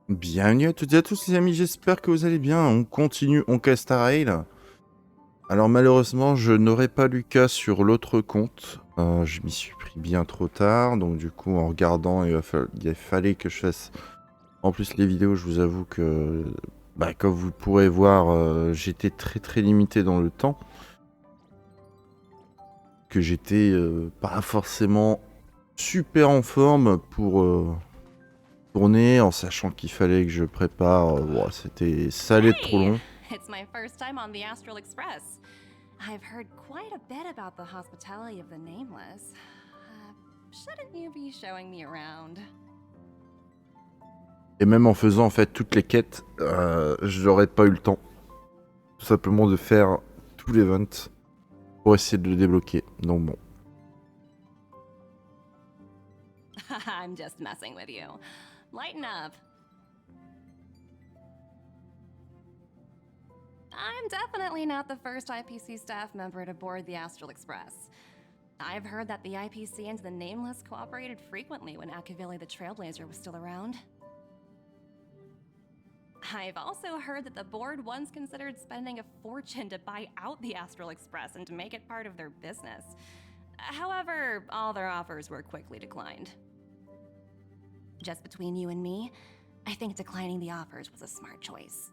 Bienvenue à toutes et à tous les amis, j'espère que vous allez bien. On continue HONKAI STAR RAIL. Alors malheureusement, je n'aurai pas Lucas sur l'autre compte. Je m'y suis pris bien trop tard, donc du coup en regardant, il fallait que je fasse... En plus les vidéos, je vous avoue que, comme vous pourrez voir, j'étais très limité dans le temps. Que j'étais pas forcément super en forme pour... tourner en sachant qu'il fallait que je prépare. Ça allait être trop long. It's my first time on the Astral Express. I've heard quite a bit about the hospitality of the Nameless. Shouldn't you be showing me around? Et même en faisant en fait toutes les quêtes, j'aurais pas eu le temps tout simplement de faire tout l'event pour essayer de le débloquer. Donc bon. I'm just messing with you. Lighten up. I'm definitely not the first IPC staff member to board the Astral Express. I've heard that the IPC and the Nameless cooperated frequently when Akavili the Trailblazer was still around. I've also heard that the board once considered spending a fortune to buy out the Astral Express and to make it part of their business. However, all their offers were quickly declined. Just between you and me, I think declining the offers was a smart choice.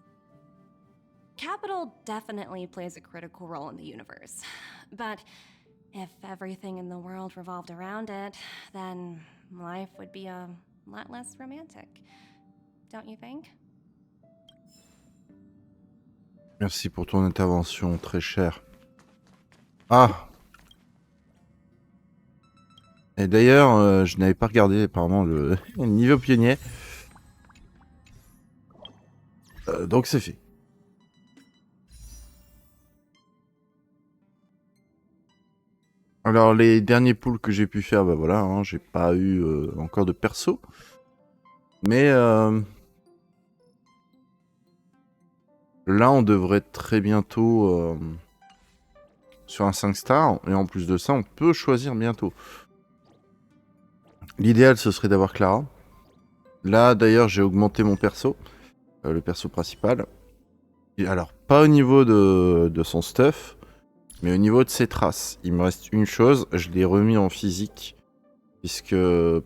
Capital definitely plays a critical role in the universe, but if everything in the world revolved around it, then life would be a lot less romantic, don't you think? Merci pour ton intervention, très cher. Ah! Et d'ailleurs, je n'avais pas regardé apparemment le niveau pionnier. Donc c'est fait. Alors les derniers pools que j'ai pu faire, voilà, hein, j'ai pas eu encore de perso. Mais là on devrait très bientôt sur un 5 stars. Et en plus de ça, on peut choisir bientôt. L'idéal ce serait d'avoir Clara. Là d'ailleurs j'ai augmenté mon perso. Le perso principal. Et alors pas au niveau de son stuff. Mais au niveau de ses traces, il me reste une chose, je l'ai remis en physique. Puisque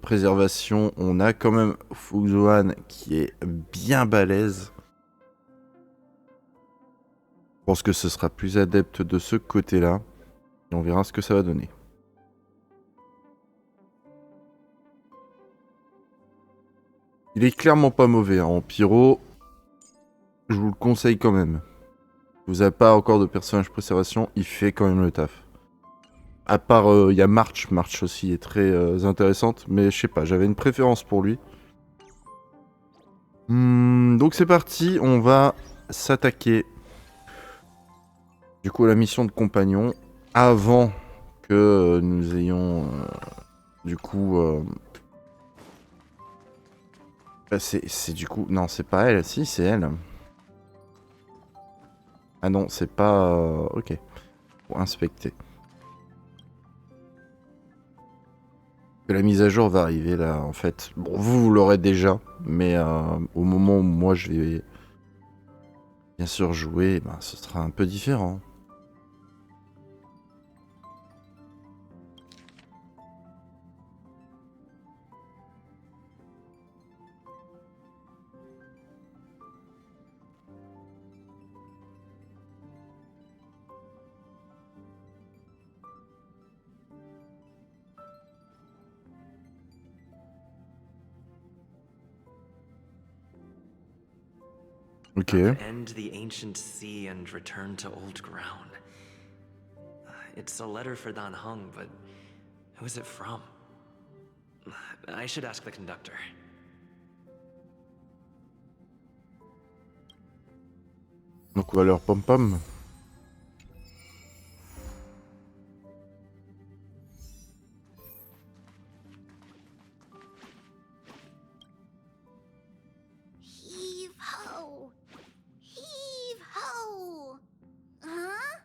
préservation, on a quand même Fuzuan qui est bien balèze. Je pense que ce sera plus adepte de ce côté-là. Et on verra ce que ça va donner. Il est clairement pas mauvais, hein. En pyro, je vous le conseille quand même. Vous n'avez pas encore de personnage préservation, il fait quand même le taf. À part, il y a March. March aussi est très intéressante. Mais je sais pas, j'avais une préférence pour lui. Donc c'est parti, on va s'attaquer. Du coup, la mission de compagnon. Avant que nous ayons... du coup... c'est du coup... Non, c'est pas elle. Si, c'est elle. Ah non, c'est pas... ok. Pour inspecter. La mise à jour va arriver là, en fait. Bon, vous l'aurez déjà, mais au moment où moi je vais bien sûr jouer, ce sera un peu différent. Ok. End the ancient sea and return to old ground. It's a letter for Dan Heng, but who is it from? I should ask the conductor. Donc on va leur pom-pom. Heave ho! Heave ho! Huh?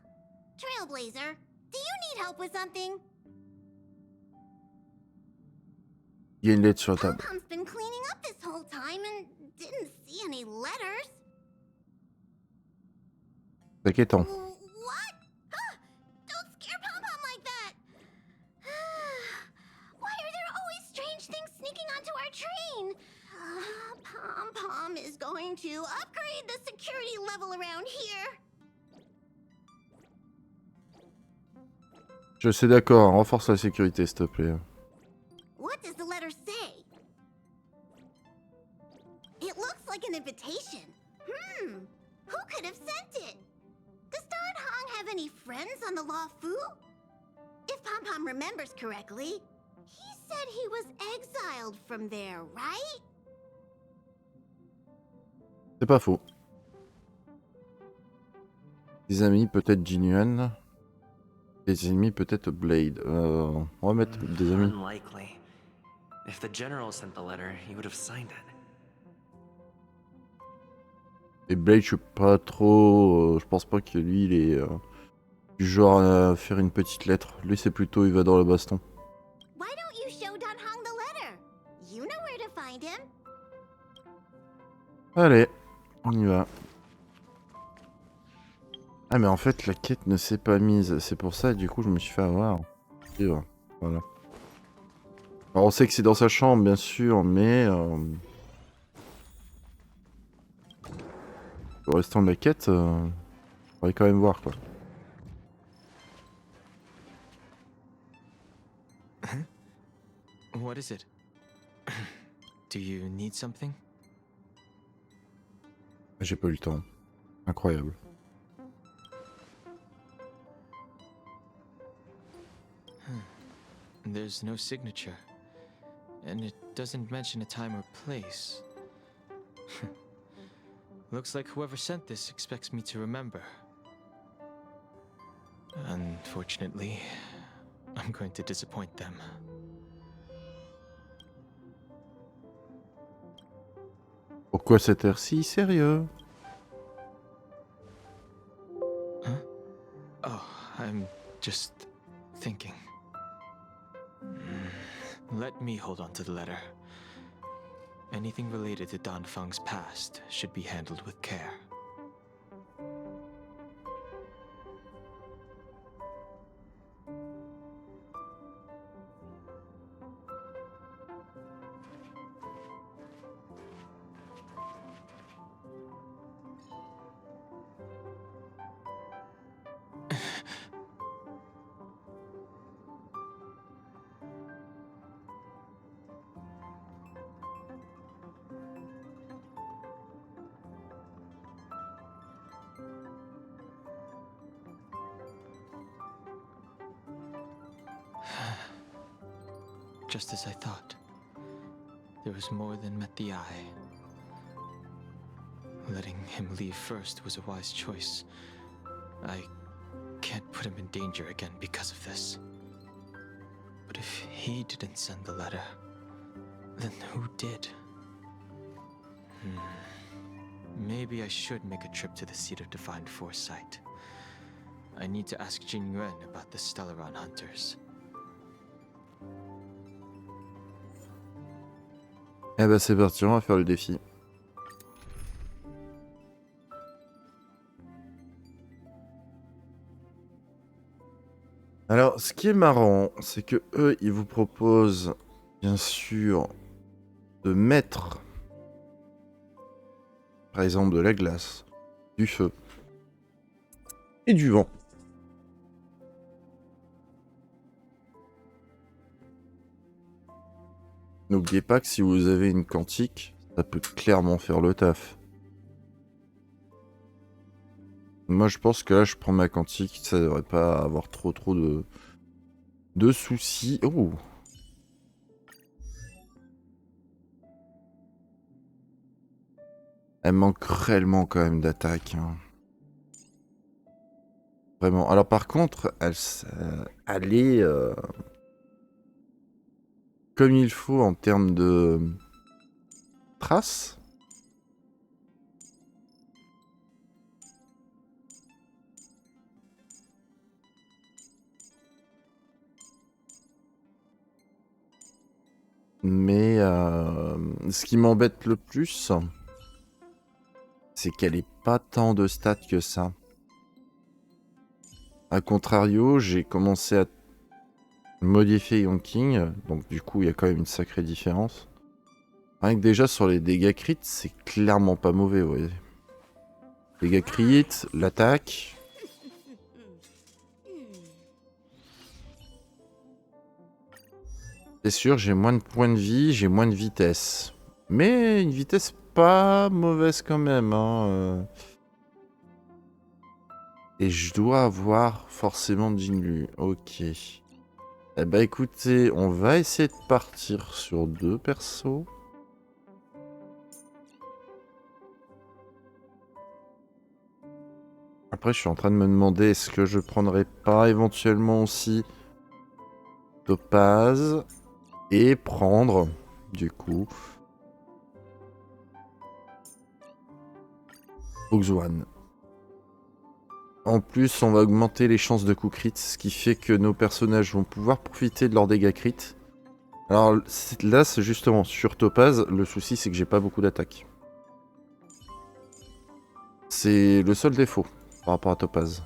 Trailblazer, do you need help with something? Il y a une lettre sur la table. Pom-Pom's been cleaning up this whole time and didn't see any letters. C'est inquiétant. What? Ah, don't scare Pom-Pom like that! Why are there always strange things sneaking onto our train? Pom-Pom is going to upgrade the security level around here. Je suis d'accord, renforce la sécurité s'il te plaît. What does the letter say? It looks like an invitation. Who could have sent it? Does Don Hong have any friends on the Law-Fu? If Pom-Pom remembers correctly, he said he was exiled from there, right? C'est pas faux. Des amis, peut-être Jinyuan. Des ennemis, peut-être Blade. On va mettre des amis. Unlikely. If the general sent the letter, he would have signed it. Et Blade, je suis pas trop... je pense pas que lui, il est du genre à faire une petite lettre. Lui, c'est plutôt, il va dans le baston. Why don't you show Don Hong the letter? You know where to find him. Allez, on y va. Ah mais en fait la quête ne s'est pas mise, c'est pour ça du coup je me suis fait avoir. Et voilà. Alors on sait que c'est dans sa chambre bien sûr, mais le restant de la quête, on va quand même voir quoi. What is it? Do you need something? J'ai pas eu le temps. Incroyable. There's no signature, and it doesn't mention a time or place. Looks like whoever sent this expects me to remember. Unfortunately, I'm going to disappoint them. Pourquoi cet air si sérieux? Huh? Oh, I'm just thinking. Let me hold on to the letter. Anything related to Dan Feng's past should be handled with care. Just as I thought. There was more than met the eye. Letting him leave first was a wise choice. I can't put him in danger again because of this. But if he didn't send the letter, then who did? Maybe I should make a trip to the seat of divine foresight. I need to ask Jin Yuan about the Stellaron hunters. Eh bah c'est parti, on va faire le défi. Alors, ce qui est marrant, c'est que eux, ils vous proposent, bien sûr, de mettre, par exemple, de la glace, du feu et du vent. N'oubliez pas que si vous avez une quantique, ça peut clairement faire le taf. Moi, je pense que là, je prends ma quantique, ça devrait pas avoir trop de soucis. Oh! Elle manque réellement quand même d'attaque. Hein. Vraiment. Alors par contre, elle est comme il faut en termes de traces. Mais ce qui m'embête le plus, c'est qu'elle ait pas tant de stats que ça. A contrario, j'ai commencé à modifier Yonking, donc du coup il y a quand même une sacrée différence. Rien que déjà sur les dégâts crits, c'est clairement pas mauvais, vous voyez. Dégâts crits, l'attaque. C'est sûr, j'ai moins de points de vie, j'ai moins de vitesse. Mais une vitesse pas mauvaise quand même, hein. Et je dois avoir forcément Jinlu. Ok. Eh bah écoutez, on va essayer de partir sur 2 persos. Après, je suis en train de me demander, est-ce que je prendrais pas éventuellement aussi Topaz et prendre, du coup, Oxone. En plus, on va augmenter les chances de coups crits, ce qui fait que nos personnages vont pouvoir profiter de leurs dégâts crits. Alors là, c'est justement sur Topaz, le souci c'est que j'ai pas beaucoup d'attaque. C'est le seul défaut par rapport à Topaz.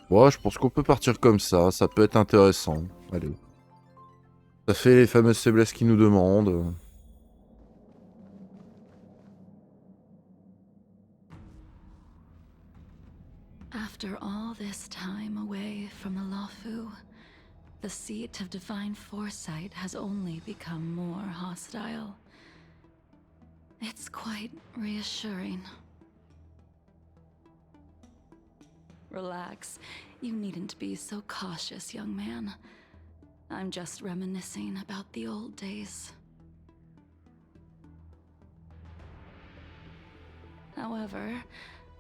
Ouais, je pense qu'on peut partir comme ça peut être intéressant. Allez. Ça fait les fameuses faiblesses qu'ils nous demandent. After all this time away from the Lafu, the seat of divine foresight has only become more hostile. It's quite reassuring. Relax. You needn't be so cautious, young man. I'm just reminiscing about the old days. However,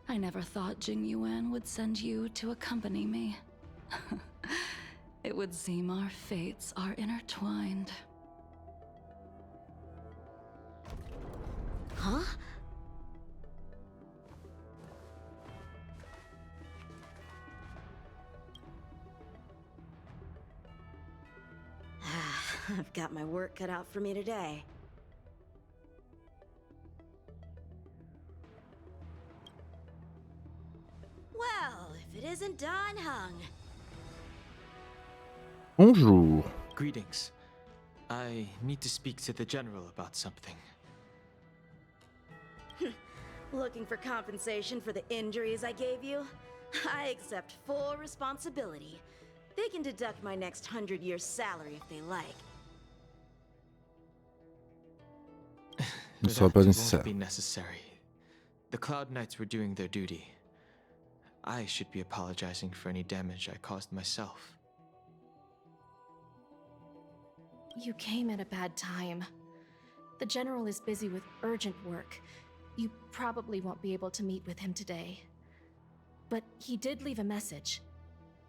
I never thought Jing Yuan would send you to accompany me. It would seem our fates are intertwined. Huh? I've got my work cut out for me today. Well, if it isn't Don Hung. Bonjour. Greetings. I need to speak to the general about something. Looking for compensation for the injuries I gave you? I accept full responsibility. They can deduct my next 100 years' salary if they like. Ne sera pas That nécessaire. won't be necessary. The Cloud Knights were doing their duty. I should be apologizing for any damage I caused myself. You came at a bad time. The General is busy with urgent work. You probably won't be able to meet with him today. But he did leave a message.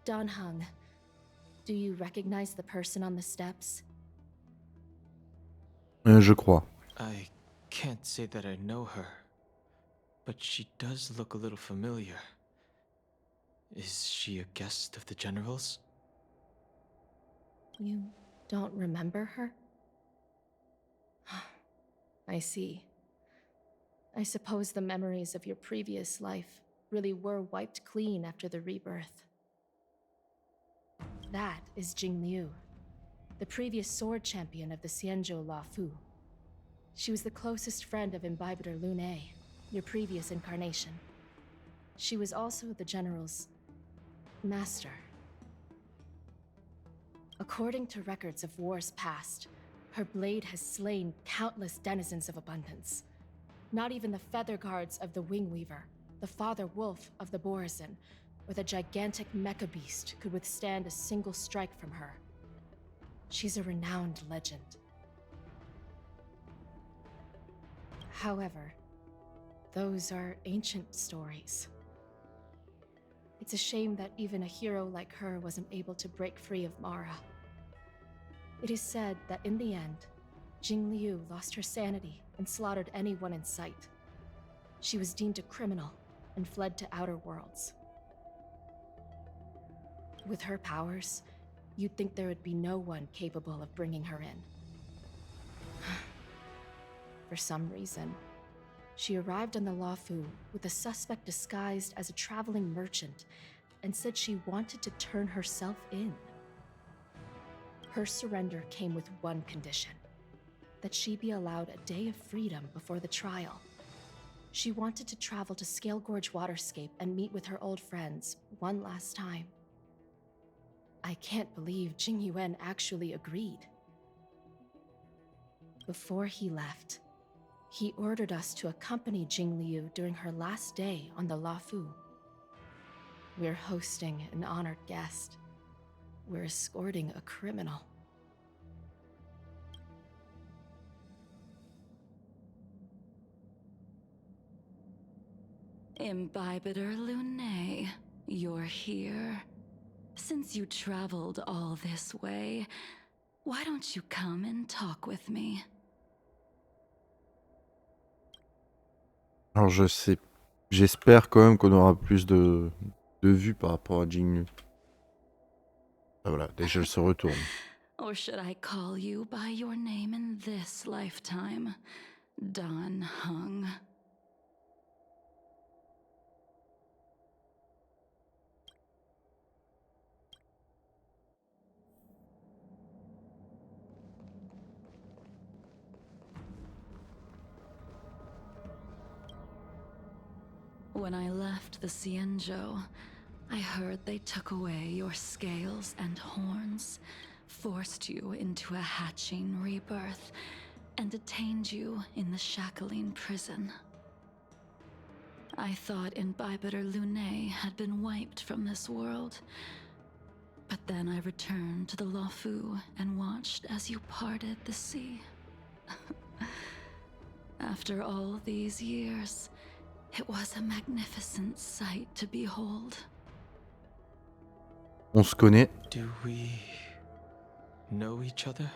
Don Hung. Do you recognize the person on the steps? Je crois. I can't say that I know her, but she does look a little familiar. Is she a guest of the General's? You don't remember her? I see. I suppose the memories of your previous life really were wiped clean after the rebirth. That is Jing Liu, the previous sword champion of the Xianzhou Lafu. She was the closest friend of Imbibitor Lune, your previous incarnation. She was also the General's master. According to records of wars past, her blade has slain countless denizens of abundance. Not even the feather guards of the Wing Weaver, the father wolf of the Borazin, or the gigantic mecha beast could withstand a single strike from her. She's a renowned legend. However, those are ancient stories. It's a shame that even a hero like her wasn't able to break free of Mara. It is said that in the end, Jing Liu lost her sanity and slaughtered anyone in sight. She was deemed a criminal and fled to outer worlds. With her powers, you'd think there would be no one capable of bringing her in. For some reason, she arrived on the Luofu with a suspect disguised as a traveling merchant and said she wanted to turn herself in. Her surrender came with one condition: that she be allowed a day of freedom before the trial. She wanted to travel to Scale Gorge Waterscape and meet with her old friends one last time. I can't believe Jing Yuan actually agreed. Before he left, he ordered us to accompany Jing Liu during her last day on the Luofu. We're hosting an honored guest. We're escorting a criminal. Imbibitor Lunae, you're here. Since you traveled all this way, why don't you come and talk with me? Alors je sais, j'espère quand même qu'on aura plus de vues par rapport à Jing Liu. Ah, voilà, déjà elle se retourne. Or should I call you by your name in this lifetime? Dan Heng. When I left the Xianzhou, I heard they took away your scales and horns, forced you into a hatching rebirth, and detained you in the shackling prison. I thought Imbibitor Lunae had been wiped from this world, but then I returned to the Luofu and watched as you parted the sea. After all these years, it was a magnificent sight to behold. On se connaît. Do we know each other?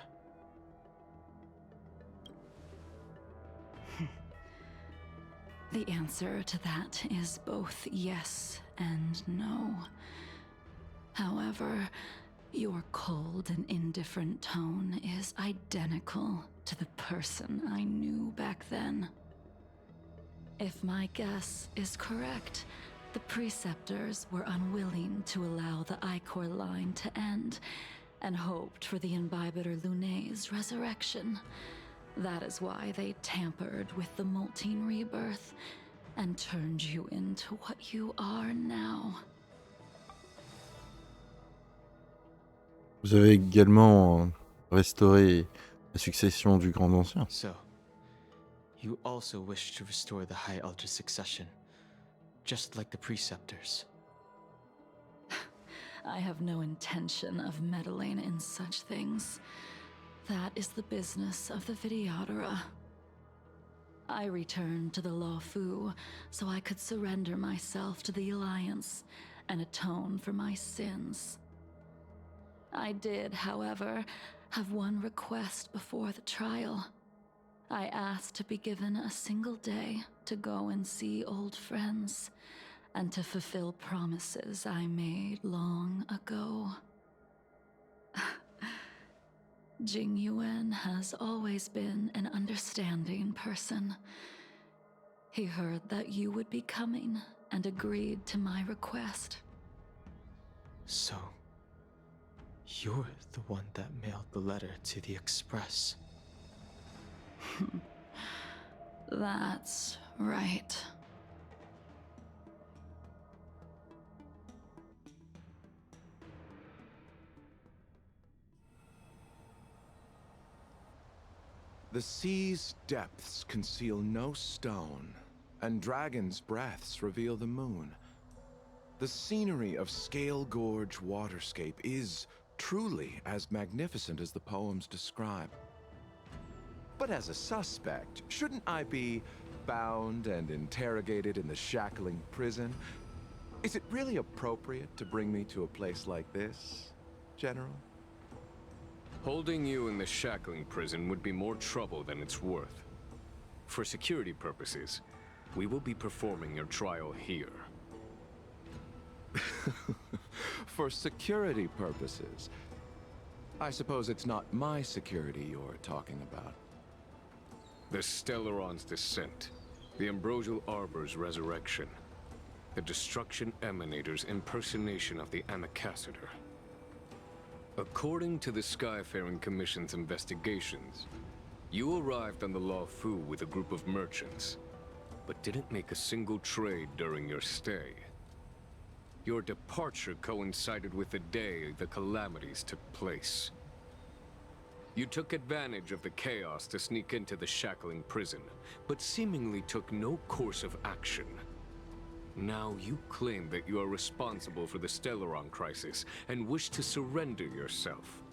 The answer to that is both yes and no. However, your cold and indifferent tone is identical to the person I knew back then. If my guess is correct, the preceptors were unwilling to allow the Ichor line to end, and hoped for the Imbibitor Lunae's resurrection. That is why they tampered with the molting rebirth, and turned you into what you are now. Vous avez également restauré la succession du Grand Ancien. So, you also wish to restore the High Elder succession, just like the preceptors. I have no intention of meddling in such things. That is the business of the Vidéo. I returned to the Luofu so I could surrender myself to the Alliance and atone for my sins. I did, however, have one request before the trial. I asked to be given a single day to go and see old friends, and to fulfill promises I made long ago. Jing Yuan has always been an understanding person. He heard that you would be coming and agreed to my request. So, you're the one that mailed the letter to the Express. That's right. The sea's depths conceal no stone, and dragons' breaths reveal the moon. The scenery of Scale Gorge Waterscape is truly as magnificent as the poems describe. But as a suspect, shouldn't I be bound and interrogated in the shackling prison? Is it really appropriate to bring me to a place like this, General? Holding you in the shackling prison would be more trouble than it's worth. For security purposes, we will be performing your trial here. For security purposes, I suppose it's not my security you're talking about. The Stellaron's descent, the Ambrosial Arbor's resurrection, the Destruction Emanator's impersonation of the Amicassator. According to the Skyfaring Commission's investigations, you arrived on the Law-Fu with a group of merchants, but didn't make a single trade during your stay. Your departure coincided with the day the calamities took place. You took advantage of the chaos to sneak into the shackling prison, but seemingly took no course of action. Now you claim that you are responsible for the Stellaron crisis and wish to surrender yourself.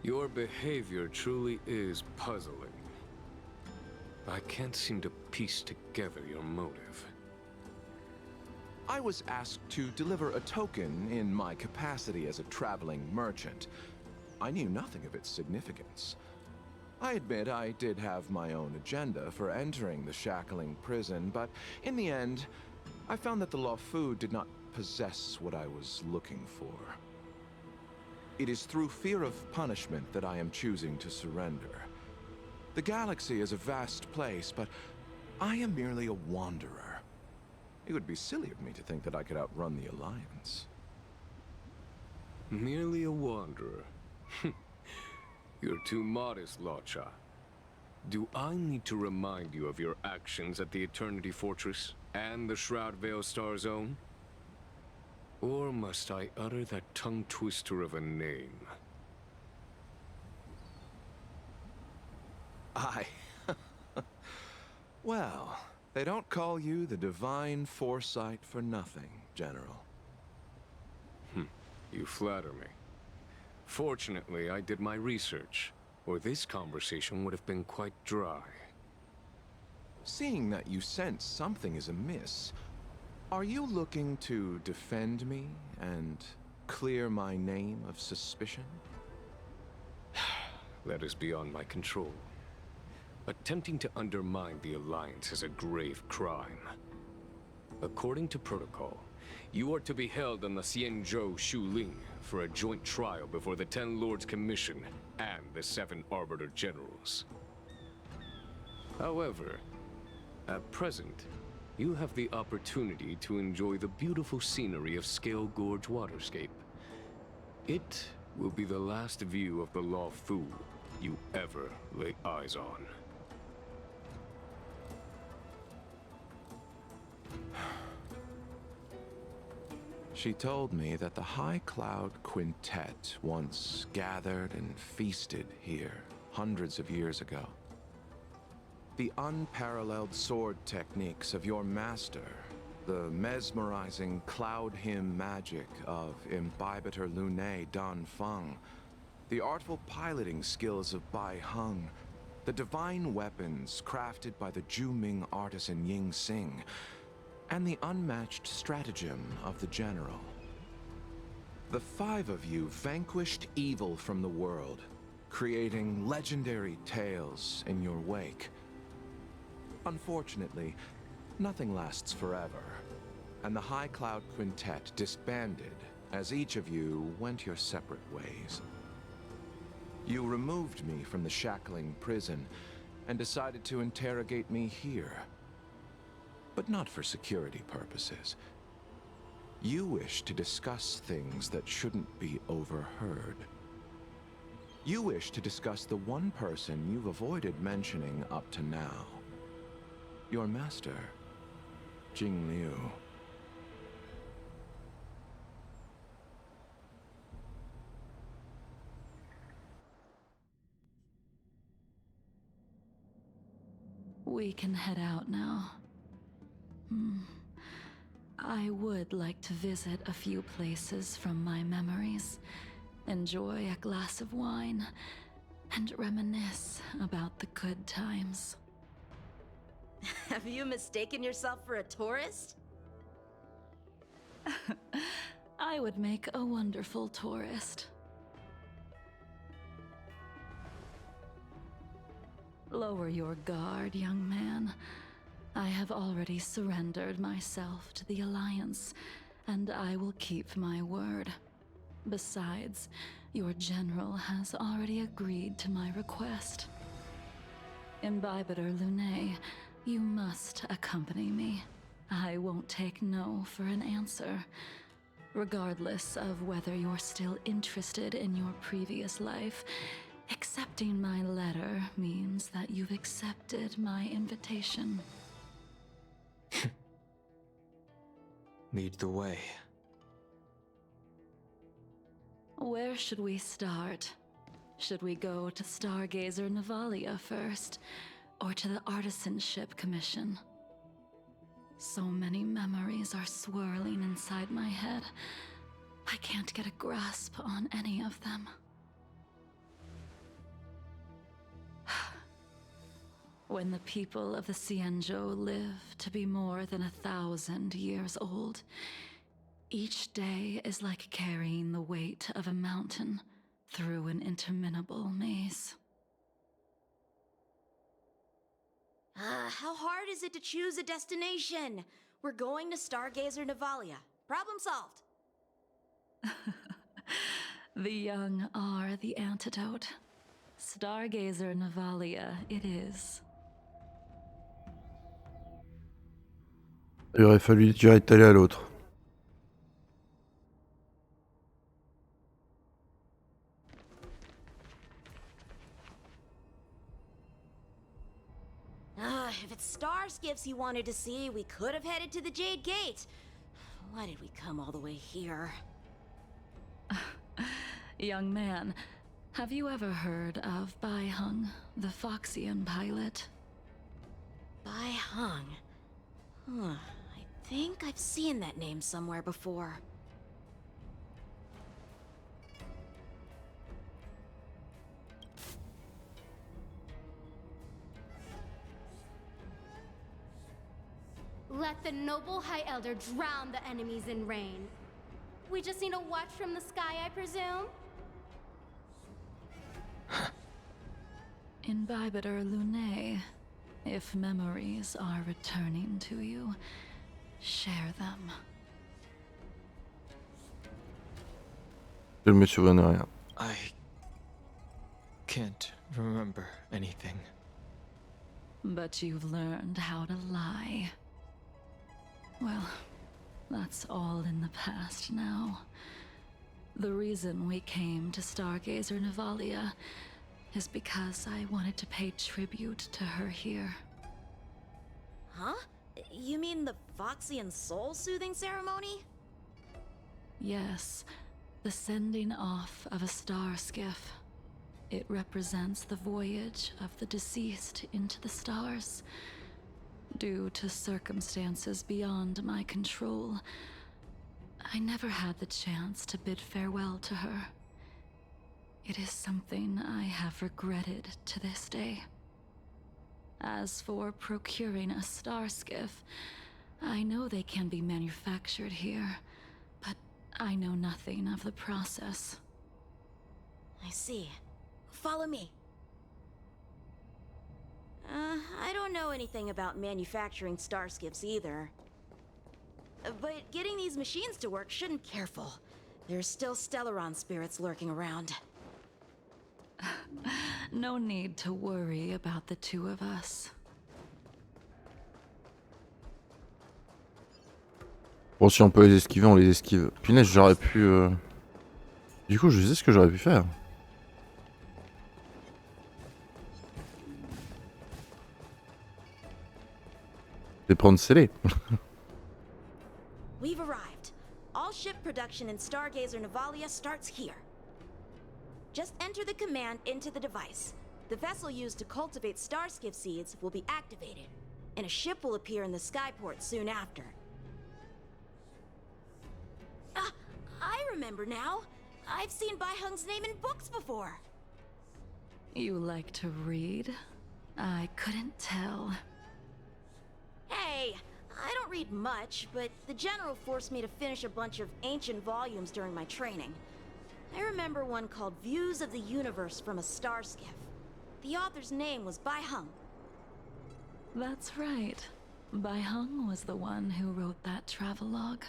Your behavior truly is puzzling. I can't seem to piece together your motive. I was asked to deliver a token in my capacity as a traveling merchant. I knew nothing of its significance. I admit I did have my own agenda for entering the shackling prison, but in the end, I found that the Law-Fu did not possess what I was looking for. It is through fear of punishment that I am choosing to surrender. The galaxy is a vast place, but I am merely a wanderer. It would be silly of me to think that I could outrun the Alliance. Merely a wanderer? You're too modest, Locha. Do I need to remind you of your actions at the Eternity Fortress and the Shroud Veil Star Zone? Or must I utter that tongue-twister of a name? Well, they don't call you the Divine Foresight for nothing, General. You flatter me. Fortunately, I did my research, or this conversation would have been quite dry. Seeing that you sense something is amiss, are you looking to defend me and clear my name of suspicion? That is beyond my control. Attempting to undermine the Alliance is a grave crime. According to protocol, you are to be held on the Xianzhou Shuling for a joint trial before the 10 Lords Commission and the 7 Arbiter Generals. However, at present, you have the opportunity to enjoy the beautiful scenery of Scale Gorge Waterscape. It will be the last view of the Law-Fu you ever lay eyes on. She told me that the High Cloud Quintet once gathered and feasted here hundreds of years ago. The unparalleled sword techniques of your master, the mesmerizing cloud hymn magic of Imbibitor Lunae Dan Feng, the artful piloting skills of Bai Heng, the divine weapons crafted by the Ju-Ming artisan Ying Xing, and the unmatched stratagem of the General. The 5 of you vanquished evil from the world, creating legendary tales in your wake. Unfortunately, nothing lasts forever, and the High Cloud Quintet disbanded as each of you went your separate ways. You removed me from the shackling prison and decided to interrogate me here. But not for security purposes. You wish to discuss things that shouldn't be overheard. You wish to discuss the one person you've avoided mentioning up to now. Your master, Jing Liu. We can head out now. I would like to visit a few places from my memories, enjoy a glass of wine, and reminisce about the good times. Have you mistaken yourself for a tourist? I would make a wonderful tourist. Lower your guard, young man. I have already surrendered myself to the Alliance, and I will keep my word. Besides, your general has already agreed to my request. Imbibitor Lunae, you must accompany me. I won't take no for an answer, regardless of whether you're still interested in your previous life. Accepting my letter means that you've accepted my invitation. Lead the way. Where should we start? Should we go to Stargazer Navalia first, or to the Artisanship Commission? So many memories are swirling inside my head. I can't get a grasp on any of them. When the people of the Xianzhou live to be more than 1,000 years old, each day is like carrying the weight of a mountain through an interminable maze. How hard is it to choose a destination? We're going to Stargazer Navalia. Problem solved. The young are the antidote. Stargazer Navalia it is. Il aurait fallu direct aller à l'autre. If it's star skiffs you wanted to see, we could have headed to the Jade Gate. Why did we come all the way here? Young man, have you ever heard of Bai Hung, the Foxian pilot? Bai Hung. I think I've seen that name somewhere before. Let the noble High Elder drown the enemies in rain. We just need a watch from the sky, I presume? Imbibitor Lunae, if memories are returning to you, share them. Je ne me souviens de rien. I can't remember anything. But you've learned how to lie. Well, that's all in the past now. The reason we came to Stargazer Navalia is because I wanted to pay tribute to her here. Huh? You mean the Foxian soul-soothing ceremony? Yes, the sending off of a star skiff. It represents the voyage of the deceased into the stars. Due to circumstances beyond my control, I never had the chance to bid farewell to her. It is something I have regretted to this day. As for procuring a star skiff, I know they can be manufactured here, but I know nothing of the process. I see. Follow me. I don't know anything about manufacturing star skiffs either. But getting these machines to work shouldn't be careful. There's still Stellaron spirits lurking around. No need to worry about the two of us. Bon, si on peut les esquiver, on les esquive. Punaise, j'aurais pu... Du coup, je sais ce que j'aurais pu faire. C'est prendre scellé. We've arrived. All ship production in Stargazer Navalia starts here. Just enter the command into the device. The vessel used to cultivate starskiff seeds will be activated, and a ship will appear in the skyport soon after. I remember now. I've seen Bai Hung's name in books before. You like to read? I couldn't tell. Hey, I don't read much, but the General forced me to finish a bunch of ancient volumes during my training. I remember one called Views of the Universe from a Star Skiff. The author's name was Bai Hung. That's right. Bai Hung was the one who wrote that travelogue.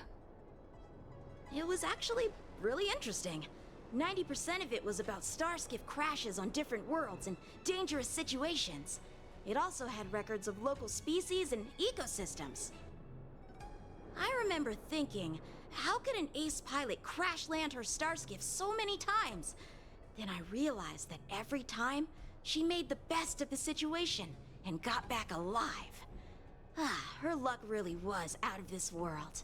It was actually really interesting. 90% of it was about starskiff crashes on different worlds and dangerous situations. It also had records of local species and ecosystems. I remember thinking, how could an ace pilot crash land her starskiff so many times? Then I realized that every time, she made the best of the situation and got back alive. Her luck really was out of this world.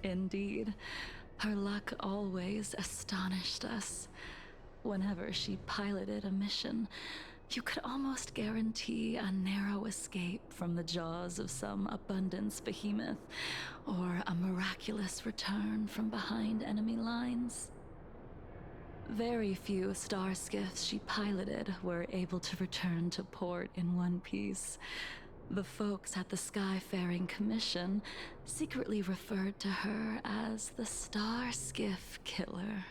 Indeed. Her luck always astonished us. Whenever she piloted a mission, you could almost guarantee a narrow escape from the jaws of some abundance behemoth, or a miraculous return from behind enemy lines. Very few starskiffs she piloted were able to return to port in one piece. The folks at the Skyfaring Commission secretly referred to her as the Starskiff Killer.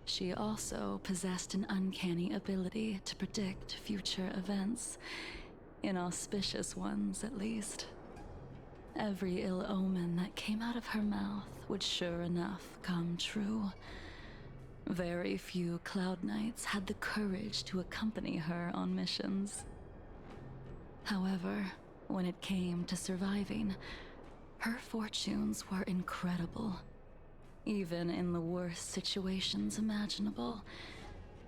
She also possessed an uncanny ability to predict future events, inauspicious ones at least. Every ill omen that came out of her mouth would sure enough come true. Very few Cloud Knights had the courage to accompany her on missions. However, when it came to surviving, her fortunes were incredible. Even in the worst situations imaginable,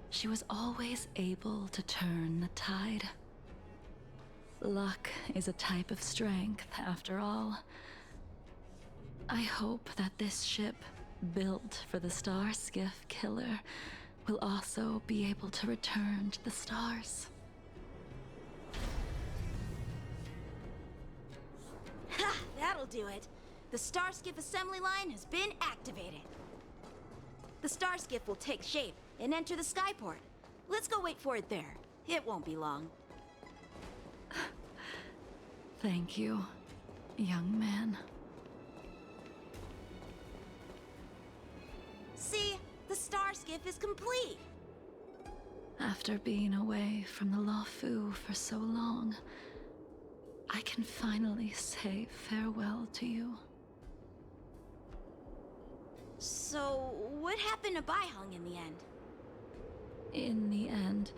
she was always able to turn the tide. Luck is a type of strength, after all. I hope that this ship, built for the Starskiff Killer, will also be able to return to the stars. Ha! That'll do it. The Starskiff assembly line has been activated. The Starskiff will take shape and enter the skyport. Let's go wait for it there. It won't be long. Thank you, young man. See? The Starskiff is complete! After being away from the Law-Fu for so long, I can finally say farewell to you. So, what happened to Baihung in the end? In the end,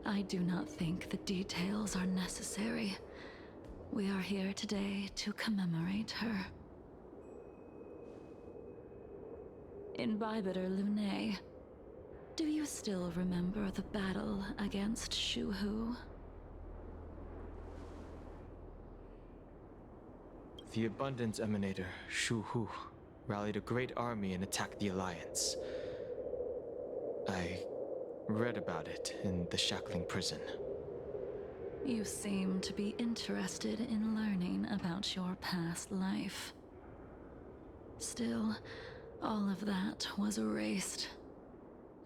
I do not think the details are necessary. We are here today to commemorate her. Imbibitor Lunae, do you still remember the battle against Shu-Hu? The Abundance Emanator, Shu-Hu, rallied a great army and attacked the Alliance. I read about it in the Shackling prison. You seem to be interested in learning about your past life. Still, all of that was erased.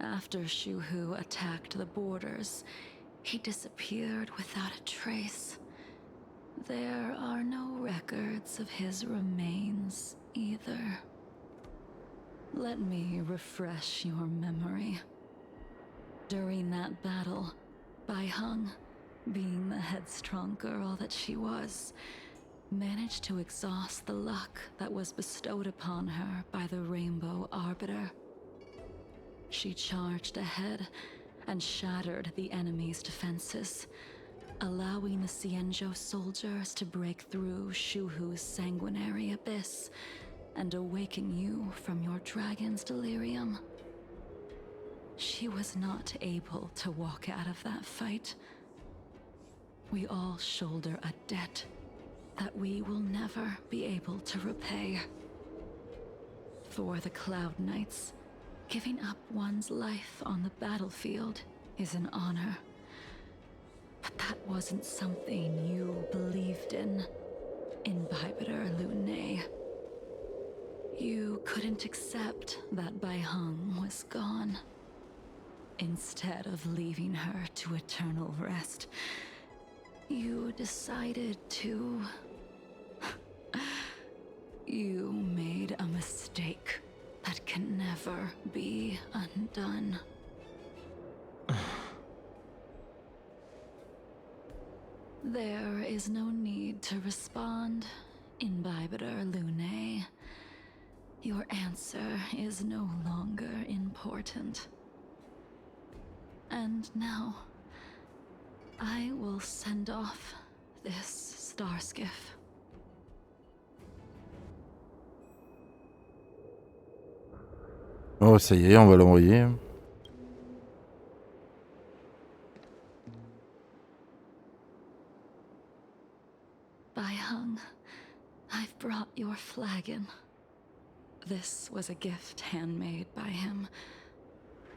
After Shu-Hu attacked the borders, he disappeared without a trace. There are no records of his remains either. Let me refresh your memory. During that battle, Baihung, being the headstrong girl that she was, managed to exhaust the luck that was bestowed upon her by the Rainbow Arbiter. She charged ahead and shattered the enemy's defenses, allowing the Xianzhou soldiers to break through Shu-Hu's sanguinary abyss and awaken you from your dragon's delirium. She was not able to walk out of that fight. We all shoulder a debt that we will never be able to repay. For the Cloud Knights, giving up one's life on the battlefield is an honor. But that wasn't something you believed in, Imbibitor Lunae. You couldn't accept that Baihung was gone. Instead of leaving her to eternal rest, you decided to... You made a mistake that can never be undone. There is no need to respond, Imbibitor Lunae. Your answer is no longer important. And now, I will send off this star skiff. Oh, ça y est, on va l'envoyer. By Hung, I've brought your flagon. This was a gift handmade by him,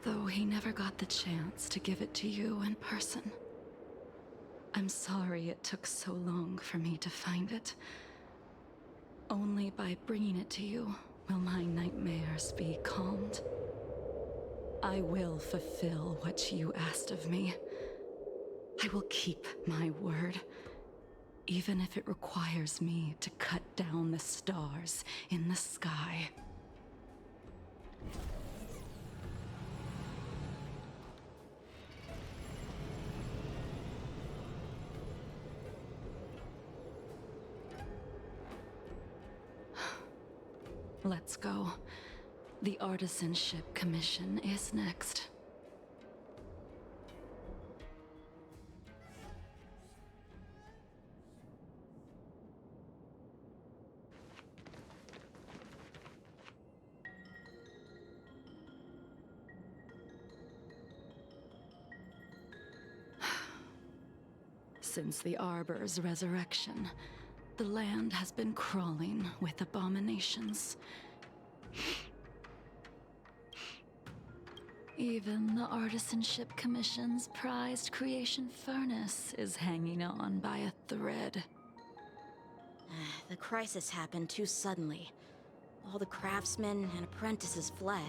though he never got the chance to give it to you in person. I'm sorry it took so long for me to find it. Only by bringing it to you will my nightmares be calmed. I will fulfill what you asked of me. I will keep my word, even if it requires me to cut down the stars in the sky. Let's go. The artisanship commission is next. Since the Arbor's resurrection, the land has been crawling with abominations. Even the Artisanship Commission's prized creation furnace is hanging on by a thread. The crisis happened too suddenly. All the craftsmen and apprentices fled.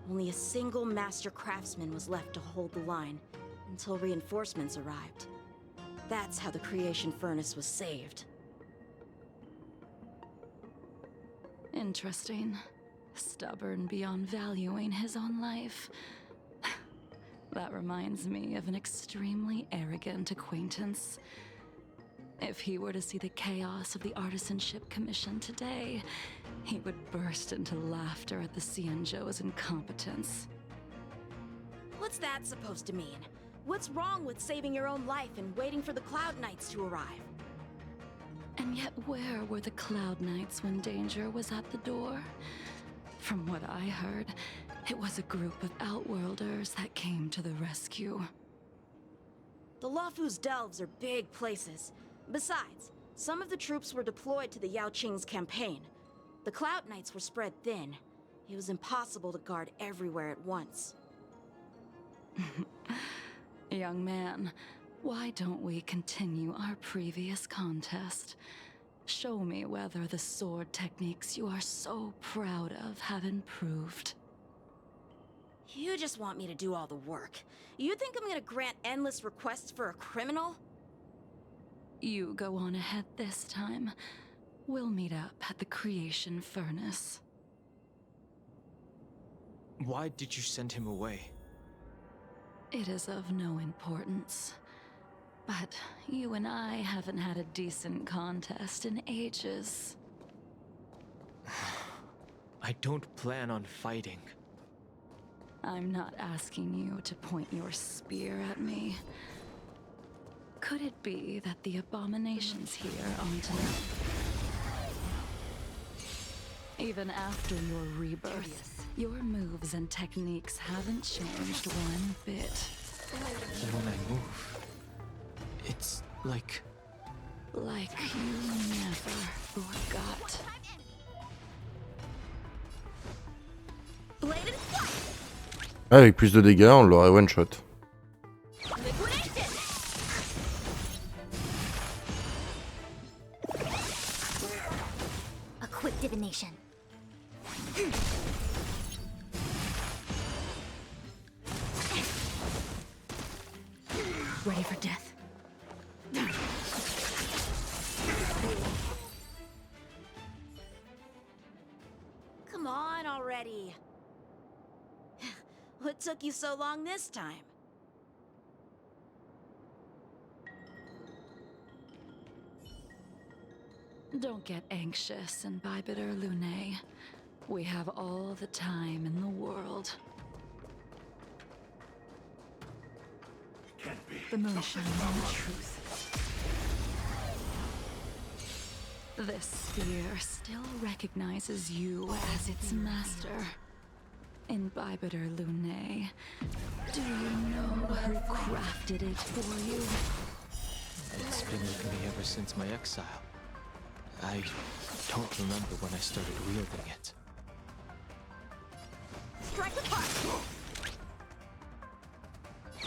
Only a single master craftsman was left to hold the line until reinforcements arrived. That's how the creation furnace was saved. Interesting. Stubborn beyond valuing his own life. That reminds me of an extremely arrogant acquaintance. If he were to see the chaos of the Artisanship Commission today, he would burst into laughter at the Xianzhou's incompetence. What's that supposed to mean? What's wrong with saving your own life and waiting for the Cloud Knights to arrive? And yet where were the Cloud Knights when danger was at the door? From what I heard, it was a group of Outworlders that came to the rescue. The Luofu's delves are big places. Besides, some of the troops were deployed to the Yao Qing's campaign. The Cloud Knights were spread thin. It was impossible to guard everywhere at once. Young man, why don't we continue our previous contest? Show me whether the sword techniques you are so proud of have improved. You just want me to do all the work. You think I'm gonna grant endless requests for a criminal? You go on ahead this time. We'll meet up at the creation furnace. Why did you send him away? It is of no importance. But you and I haven't had a decent contest in ages. I don't plan on fighting. I'm not asking you to point your spear at me. Could it be that the abominations here on tonight? Even after your rebirth, your moves and techniques haven't changed one bit. When I move, it's like you never forgot. Avec plus de dégâts, on l'aurait one shot. A quick divination. Ready for death. Come on already. What took you so long this time? Don't get anxious, Imbibitor Lunae. We have all the time in the world. The motion and the truth. This sphere still recognizes you as its master. Imbibiter Lunae, do you know who crafted it for you? It's been with me ever since my exile. I don't remember when I started wielding it. Strike apart!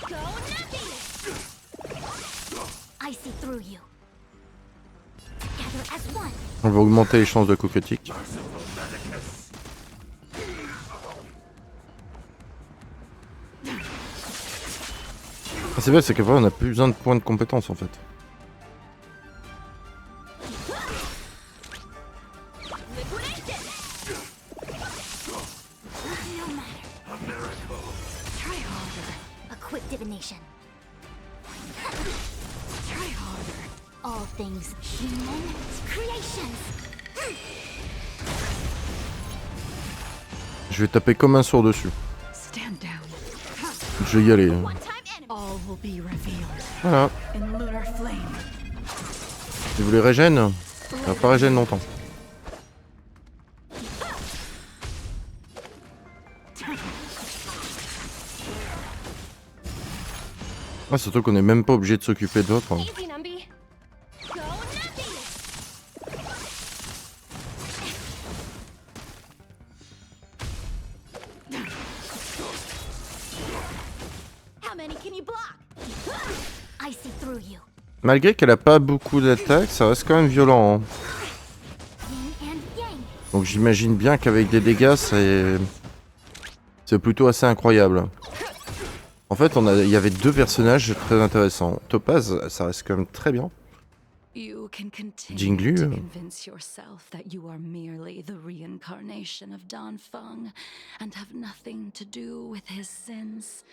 Go nothing! I see through you. Together as one. On va augmenter les chances de coup critique. Ah, c'est vrai, c'est qu'après on a plus besoin de points de compétence en fait. A quick divination. Try harder. All things human creations. Je vais taper comme un sourd dessus. Stand down. Je vais y aller. All will be revealed Voilà. in lunar flame. Si vous les régène, ça va pas régène longtemps. Ah, surtout qu'on est même pas obligé de s'occuper d'autres. Hein. Easy, Numby. Go nothing. How many can you block? I see through you. Malgré qu'elle a pas beaucoup d'attaques, ça reste quand même violent. Hein. Yin and yang. Donc j'imagine bien qu'avec des dégâts, c'est plutôt assez incroyable. En fait, il y avait deux personnages très intéressants. Topaz, ça reste quand même très bien. You can continue Jinglu. to convince yourself that you are merely the reincarnation of Dan Feng and have nothing to do with his sins.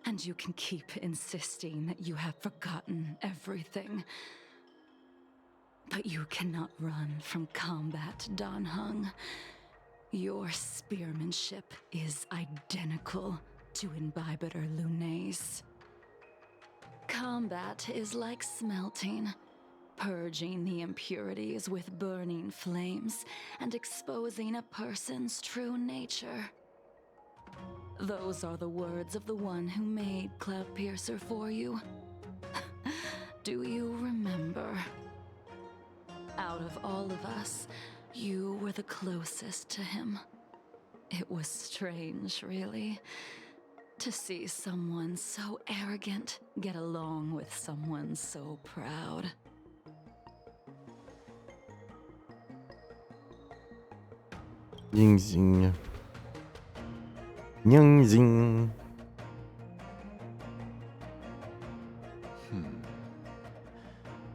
And you can keep insisting that you have forgotten everything. But you cannot run from combat, Dan Heng. Your spearmanship is identical to Imbibiter Lunae's. Combat is like smelting, purging the impurities with burning flames and exposing a person's true nature. Those are the words of the one who made Cloudpiercer for you. Do you remember? Out of all of us, you were the closest to him. It was strange, really, to see someone so arrogant get along with someone so proud. Ying zing. Nyang zing.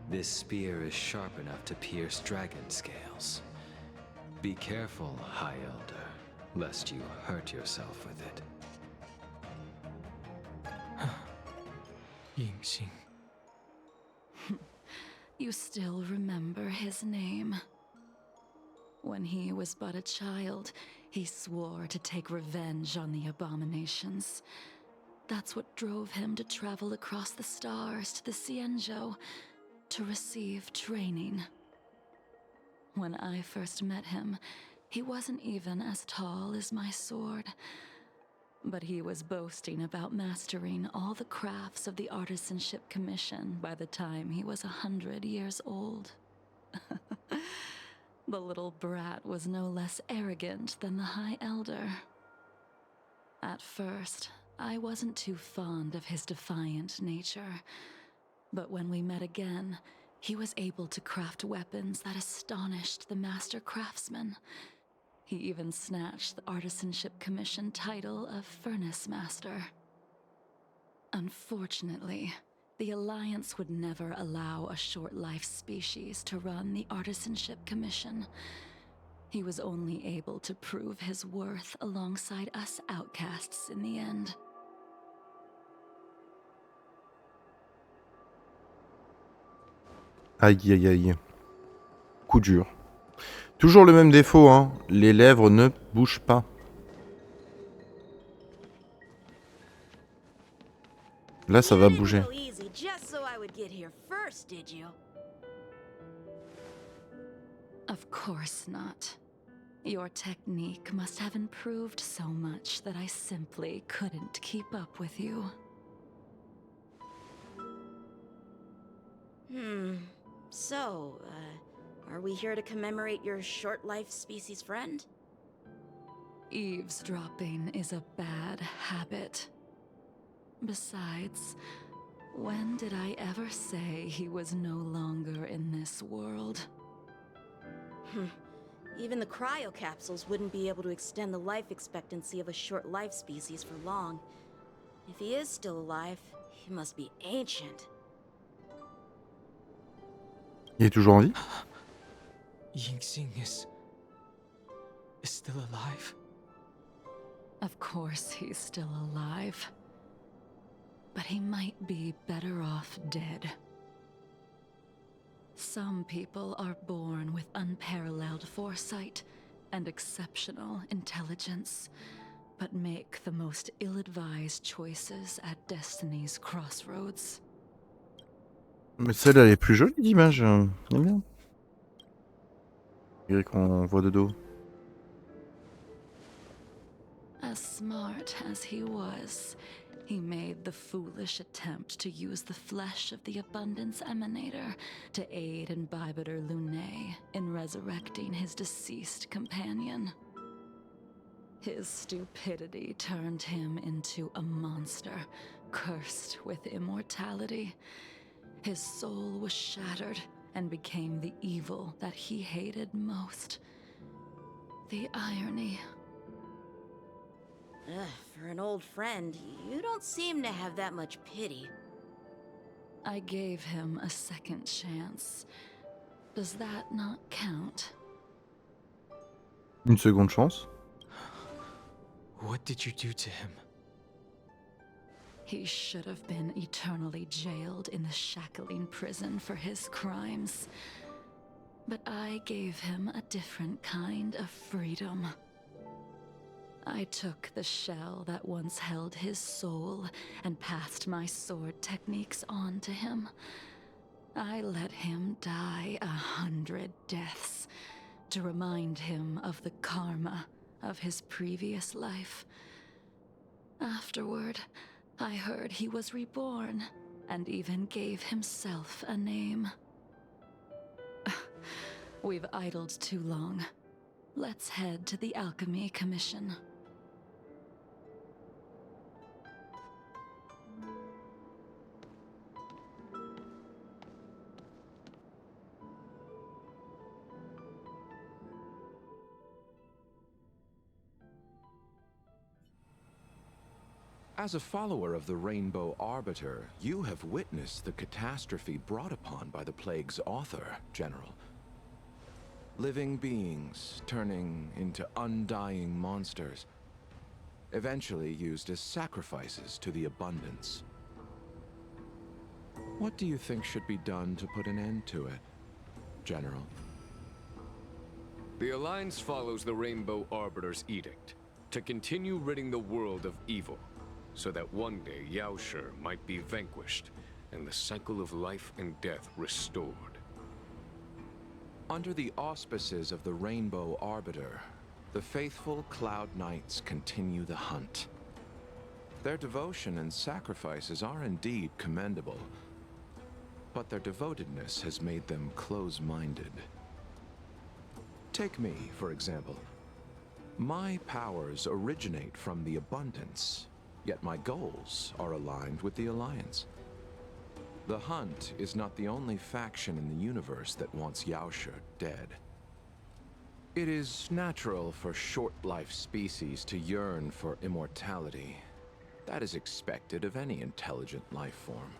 This spear is sharp enough to pierce dragon scales. Be careful, High Elder, lest you hurt yourself with it. Yingxing. You still remember his name. When he was but a child, he swore to take revenge on the abominations. That's what drove him to travel across the stars to the Xianzhou to receive training. When I first met him, he wasn't even as tall as my sword. But he was boasting about mastering all the crafts of the Artisanship Commission by the time he was 100 years old. The little brat was no less arrogant than the High Elder. At first, I wasn't too fond of his defiant nature. But when we met again, he was able to craft weapons that astonished the Master Craftsman. He even snatched the Artisanship Commission title of Furnace Master. Unfortunately, the Alliance would never allow a short-life species to run the Artisanship Commission. He was only able to prove his worth alongside us outcasts in the end. Aïe aïe aïe. Coup dur. Toujours le même défaut, hein. Les lèvres ne bougent pas. Là, ça va bouger. Of course not. Your technique must have improved so much that I simply couldn't keep up with you. So, are we here to commemorate your short-life species friend? Eavesdropping is a bad habit. Besides, when did I ever say he was no longer in this world? Even the cryocapsules wouldn't be able to extend the life expectancy of a short-life species for long. If he is still alive, he must be ancient. Il est toujours en vie? Yingxing is still alive? Of course he's still alive. But he might be better off dead. Some people are born with unparalleled foresight and exceptional intelligence, but make the most ill-advised choices at destiny's crossroads. Mais celle-là, elle est plus jolie d'image. J'aime bien. Malgré qu'on voit de dos. As smart as he was, he made the foolish attempt to use the flesh of the Abundance Emanator to aid in Bibiter Lunae in resurrecting his deceased companion. His stupidity turned him into a monster, cursed with immortality. His soul was shattered and became the evil that he hated most. The irony. For an old friend, you don't seem to have that much pity. I gave him a second chance. Does that not count? Une seconde chance. What did you do to him? He should have been eternally jailed in the shackling prison for his crimes. But I gave him a different kind of freedom. I took the shell that once held his soul and passed my sword techniques on to him. I let him die 100 deaths to remind him of the karma of his previous life. Afterward, I heard he was reborn and even gave himself a name. We've idled too long. Let's head to the Alchemy Commission. As a follower of the Rainbow Arbiter, you have witnessed the catastrophe brought upon by the plague's author, General. Living beings turning into undying monsters, eventually used as sacrifices to the Abundance. What do you think should be done to put an end to it, General? The Alliance follows the Rainbow Arbiter's edict to continue ridding the world of evil, so that one day Yaoshi might be vanquished and the cycle of life and death restored. Under the auspices of the Rainbow Arbiter, the faithful Cloud Knights continue the hunt. Their devotion and sacrifices are indeed commendable, but their devotedness has made them close-minded. Take me, for example. My powers originate from the Abundance, yet my goals are aligned with the Alliance. The Hunt is not the only faction in the universe that wants Yaoshi dead. It is natural for short-life species to yearn for immortality. That is expected of any intelligent life form.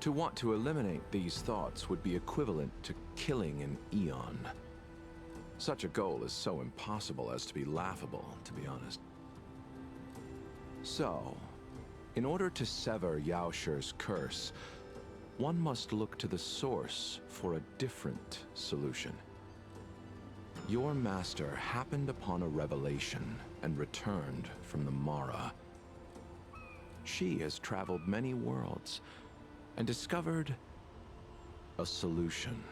To want to eliminate these thoughts would be equivalent to killing an eon. Such a goal is so impossible as to be laughable, to be honest. So, in order to sever Yaoshi's curse, one must look to the source for a different solution. Your master happened upon a revelation and returned from the Mara. She has traveled many worlds and discovered a solution.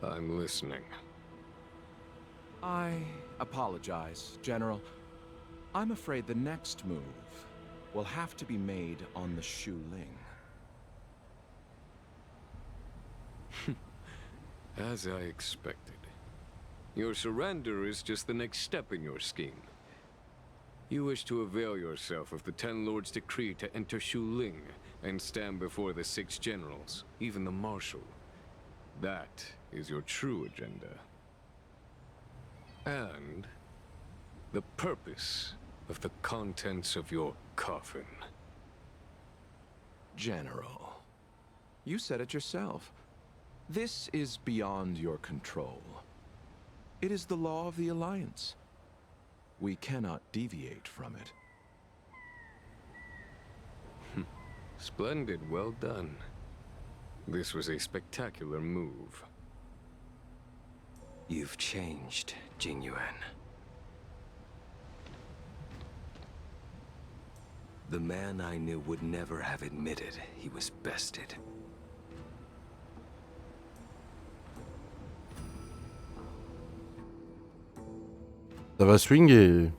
I'm listening. I apologize, General. I'm afraid the next move will have to be made on the Shu Ling. As I expected. Your surrender is just the next step in your scheme. You wish to avail yourself of the Ten Lords' decree to enter Shu Ling and stand before the 6 generals, even the Marshal. That is your true agenda. And the purpose of the contents of your coffin. General, you said it yourself. This is beyond your control. It is the law of the Alliance. We cannot deviate from it. Splendid, well done. This was a spectacular move. You've changed, Jing Yuan. The man I knew would never have admitted he was bested. Ça va swinguer.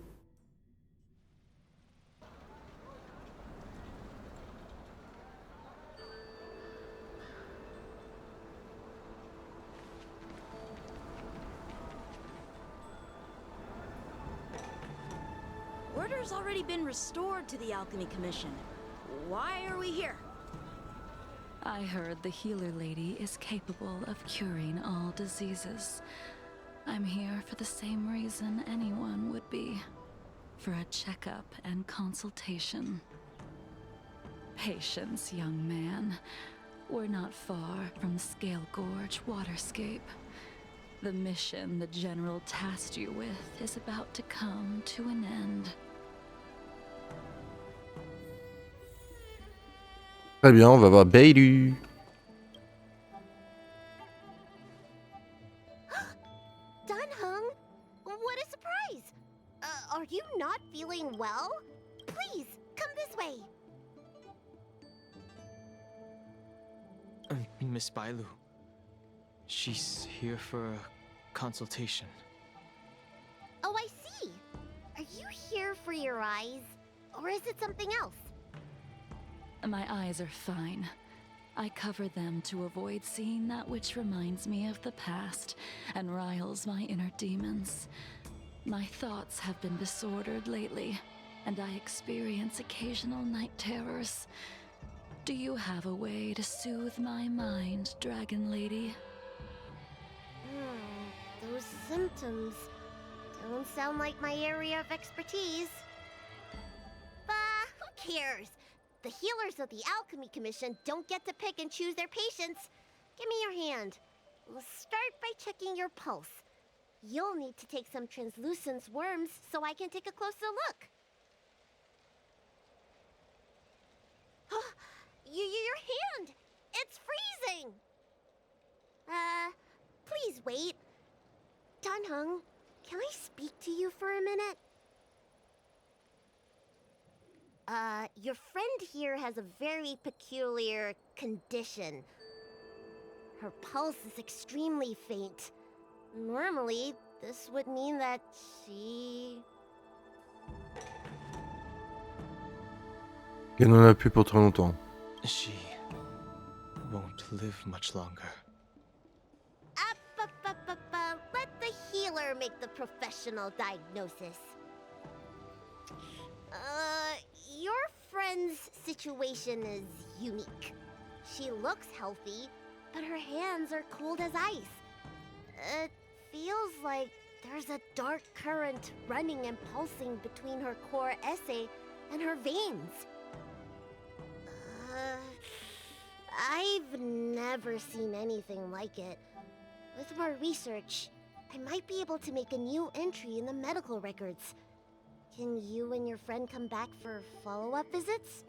Order's already been restored to the Alchemy Commission. Why are we here? I heard the healer lady is capable of curing all diseases. I'm here for the same reason anyone would be. For a checkup and consultation. Patience, young man. We're not far from Scale Gorge waterscape. The mission the General tasked you with is about to come to an end. Très bien, on va voir Bailu. Dunhung, what a surprise! Are you not feeling well? Please, come this way. Miss Bailu. She's here for a consultation. Oh, I see. Are you here for your eyes? Or is it something else? My eyes are fine. I cover them to avoid seeing that which reminds me of the past and riles my inner demons. My thoughts have been disordered lately, and I experience occasional night terrors. Do you have a way to soothe my mind, Dragon Lady? Those symptoms don't sound like my area of expertise. But who cares? The healers of the Alchemy Commission don't get to pick and choose their patients. Give me your hand. We'll start by checking your pulse. You'll need to take some translucence worms so I can take a closer look. Your hand! It's freezing! Please wait. Dunhung, can I speak to you for a minute? Your friend here has a very peculiar condition. Her pulse is extremely faint. Normally, this would mean that she... Elle n'en a plus pour très longtemps. She won't live much longer. Let the healer make the professional diagnosis. Your friend's situation is unique. She looks healthy, but her hands are cold as ice. It feels like there's a dark current running and pulsing between her core esse and her veins. I've never seen anything like it. With more research, I might be able to make a new entry in the medical records. Can you and your friend come back for follow-up visits?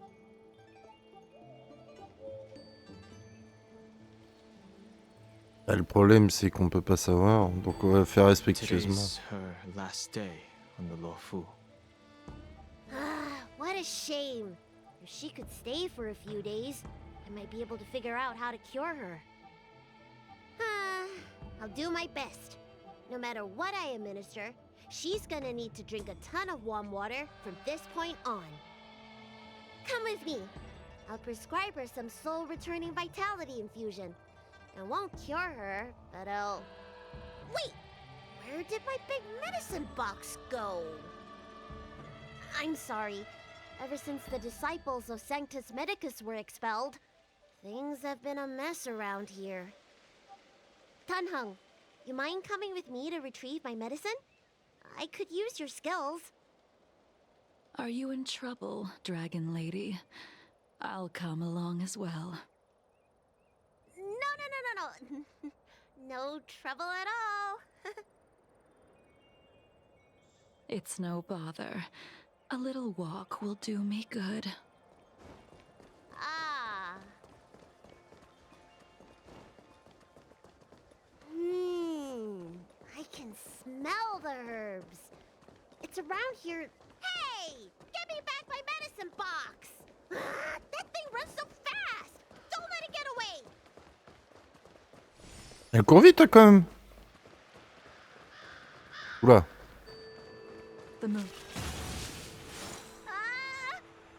Le problème, c'est qu'on peut pas savoir, donc on va faire respectueusement. Today's her last day on the Luofu. What a shame. If she could stay for a few days, I might be able to figure out how to cure her. I'll do my best. No matter what I administer, she's gonna need to drink a ton of warm water from this point on. Come with me. I'll prescribe her some soul-returning vitality infusion. I won't cure her, but I'll... Wait! Where did my big medicine box go? I'm sorry. Ever since the disciples of Sanctus Medicus were expelled, things have been a mess around here. Tanheng, you mind coming with me to retrieve my medicine? I could use your skills. Are you in trouble, Dragon Lady? I'll come along as well. No. No trouble at all. It's no bother. A little walk will do me good. Ah. I can smell the herbs. It's around here. Hey! Give me back my medicine box! That thing runs so fast! Don't let it get away! Elle court vite, hein, quand même. Oula. The move.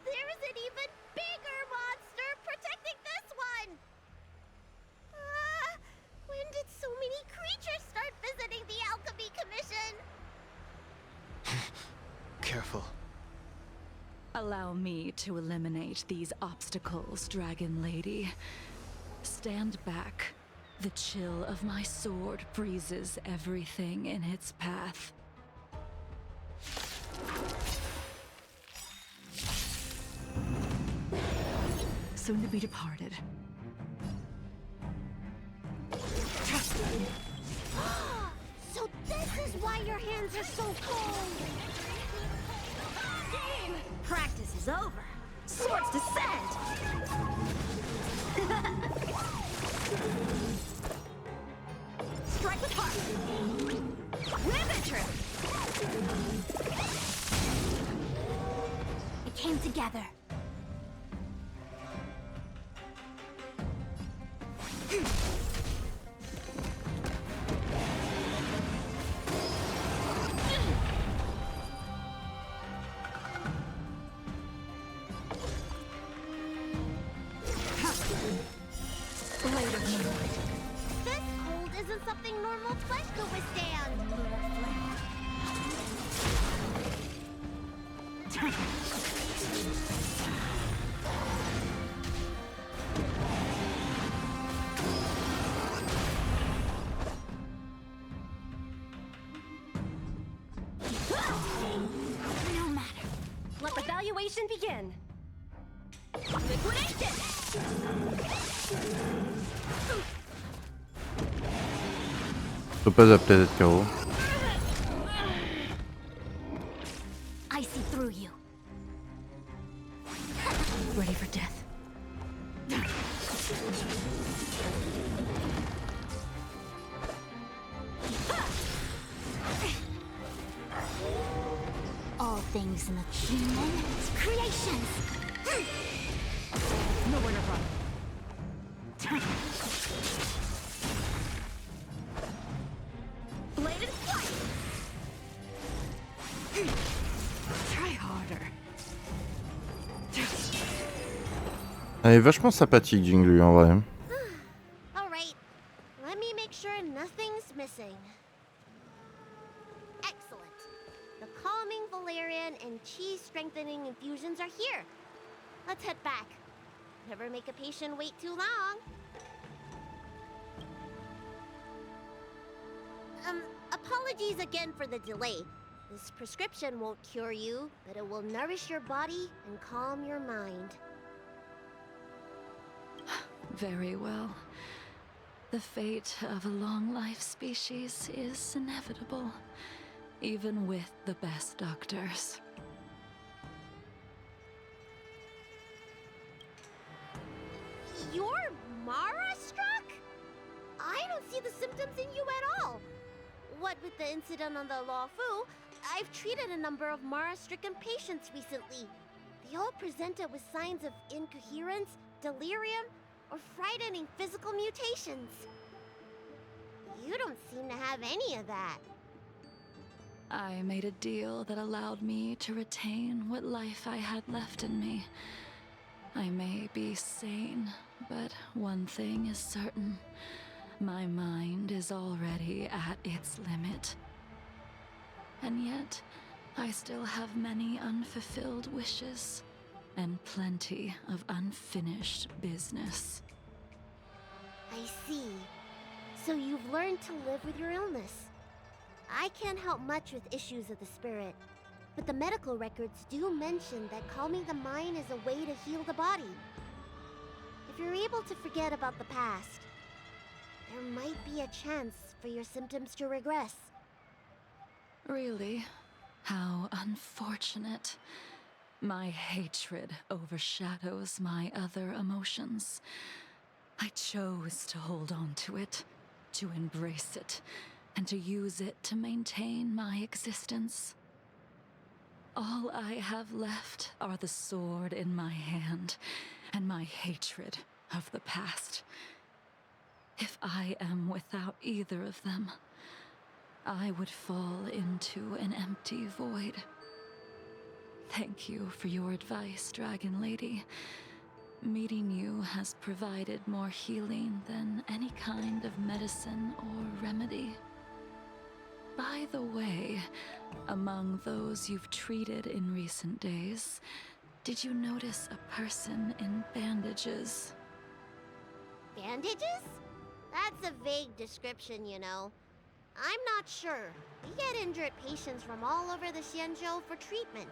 There is an even bigger monster protecting this one! When did so many creatures start visiting the Alchemy Commission? Careful. Allow me to eliminate these obstacles, Dragon Lady. Stand back. The chill of my sword freezes everything in its path. Soon to be departed. So this is why your hands are so cold! Practice is over. Swords descend! Strike with heart! Ribbon trip! It came together. This cold isn't something normal flesh could withstand. No matter. Let the valuation begin. Liquidation! Je peux pas appeler cette carreau. I see through you. Ready for death. All things in the human's creations. Nowhere to run. Blade and flight! Try harder. Elle est vachement sympathique, Jinglu, en vrai. All right. Let me make sure nothing's missing. Excellent. The calming valerian and chi strengthening infusions are here. Let's head back. Never make a patient wait too long. Apologies again for the delay. This prescription won't cure you, but it will nourish your body and calm your mind. Very well. The fate of a long-life species is inevitable, even with the best doctors. You're Mara struck? I don't see see the symptoms in you at all. What with the incident on the Law-Fu, I've treated a number of Mara-stricken patients recently. They all presented with signs of incoherence, delirium, or frightening physical mutations. You don't seem to have any of that. I made a deal that allowed me to retain what life I had left in me. I may be sane, but one thing is certain. My mind is already at its limit. And yet, I still have many unfulfilled wishes, and plenty of unfinished business. I see. So you've learned to live with your illness. I can't help much with issues of the spirit, but the medical records do mention that calming the mind is a way to heal the body. If you're able to forget about the past, there might be a chance for your symptoms to regress. Really? How unfortunate. My hatred overshadows my other emotions. I chose to hold on to it, to embrace it, and to use it to maintain my existence. All I have left are the sword in my hand and my hatred of the past. If I am without either of them, I would fall into an empty void. Thank you for your advice, Dragon Lady. Meeting you has provided more healing than any kind of medicine or remedy. By the way, among those you've treated in recent days, did you notice a person in bandages? Bandages? That's a vague description, you know. I'm not sure. We get injured patients from all over the Xianzhou for treatment,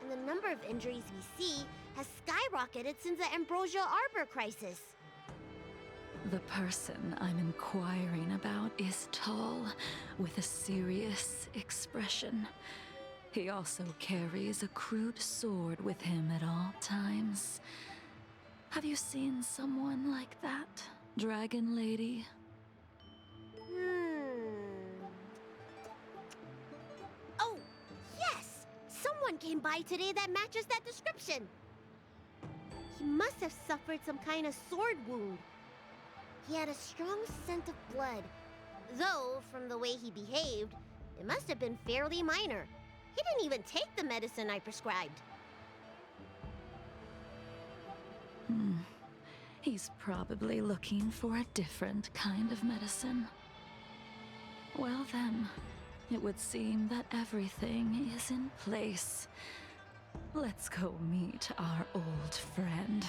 and the number of injuries we see has skyrocketed since the Ambrosia Arbor crisis. The person I'm inquiring about is tall, with a serious expression. He also carries a crude sword with him at all times. Have you seen someone like that, Dragon Lady? Oh, yes! Someone came by today that matches that description. He must have suffered some kind of sword wound. He had a strong scent of blood, though from the way he behaved, it must have been fairly minor. He didn't even take the medicine I prescribed. He's probably looking for a different kind of medicine. Well then, it would seem that everything is in place. Let's go meet our old friend.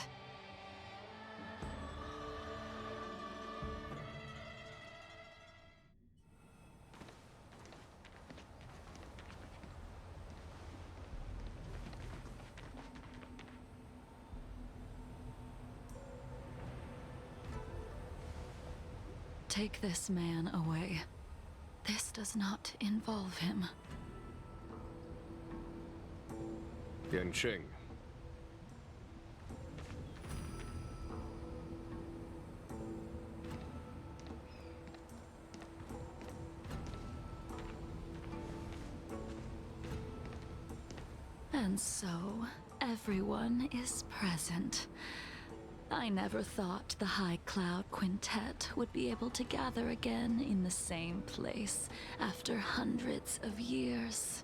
Take this man away. This does not involve him. Yanqing. And so, everyone is present. I never thought the High Cloud Quintet would be able to gather again in the same place after hundreds of years.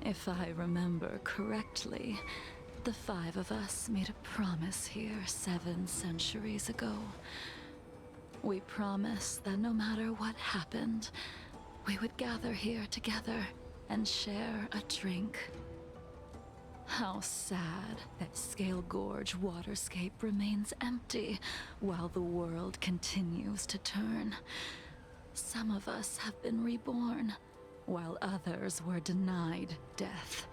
If I remember correctly, the 5 of us made a promise here 7 centuries ago. We promised that no matter what happened, we would gather here together and share a drink. How sad that Scale Gorge waterscape remains empty while the world continues to turn. Some of us have been reborn, while others were denied death.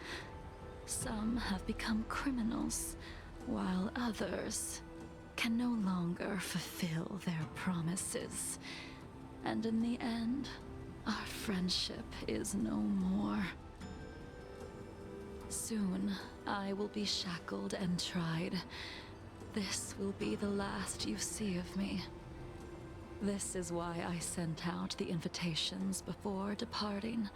Some have become criminals, while others can no longer fulfill their promises. And in the end, our friendship is no more. Soon, I will be shackled and tried. This will be the last you see of me. This is why I sent out the invitations before departing,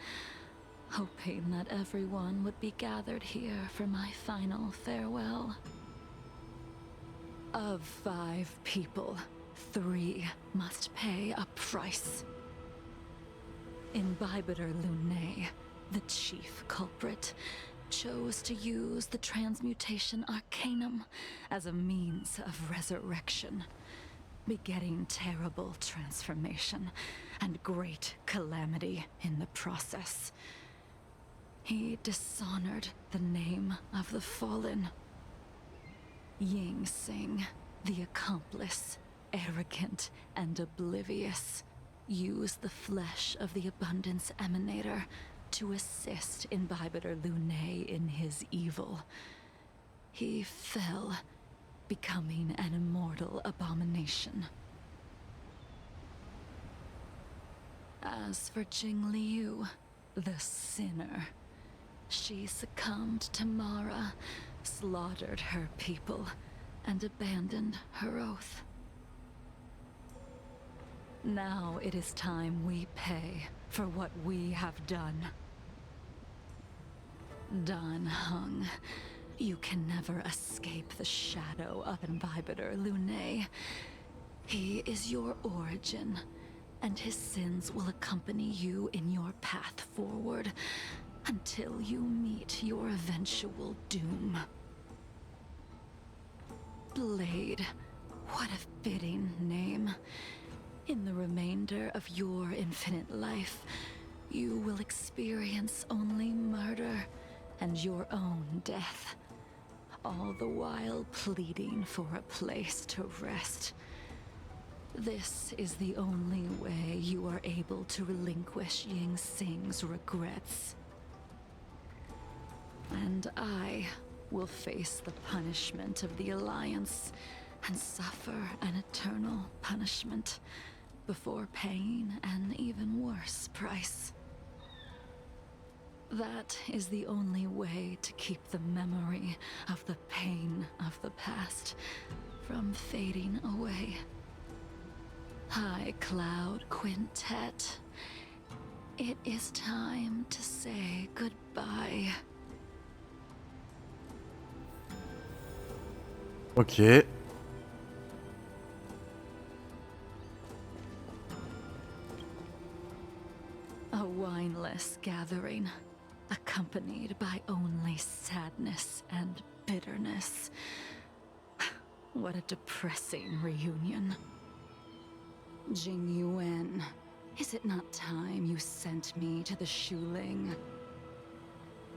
hoping that everyone would be gathered here for my final farewell. Of 5 people, 3 must pay a price. Imbibitor Lunae, the chief culprit, chose to use the transmutation arcanum as a means of resurrection, begetting terrible transformation and great calamity in the process. He dishonored the name of the fallen. Ying Sing, the accomplice, arrogant and oblivious, used the flesh of the Abundance Emanator to assist Imbibitor Lunae in his evil. He fell, becoming an immortal abomination. As for Jing Liu, the sinner, she succumbed to Mara, slaughtered her people, and abandoned her oath. Now it is time we pay for what we have done. Dan Heng, you can never escape the shadow of Imbibitor Lunae. He is your origin, and his sins will accompany you in your path forward until you meet your eventual doom. Blade, what a fitting name. In the remainder of your infinite life, you will experience only murder and your own death, all the while pleading for a place to rest. This is the only way you are able to relinquish Ying Sing's regrets. And I will face the punishment of the Alliance and suffer an eternal punishment before paying an even worse price. That is the only way to keep the memory of the pain of the past from fading away. High Cloud Quintet, it is time to say goodbye. Ok. A wineless gathering, accompanied by only sadness and bitterness. What a depressing reunion. Jing Yuan, is it not time you sent me to the Shuling?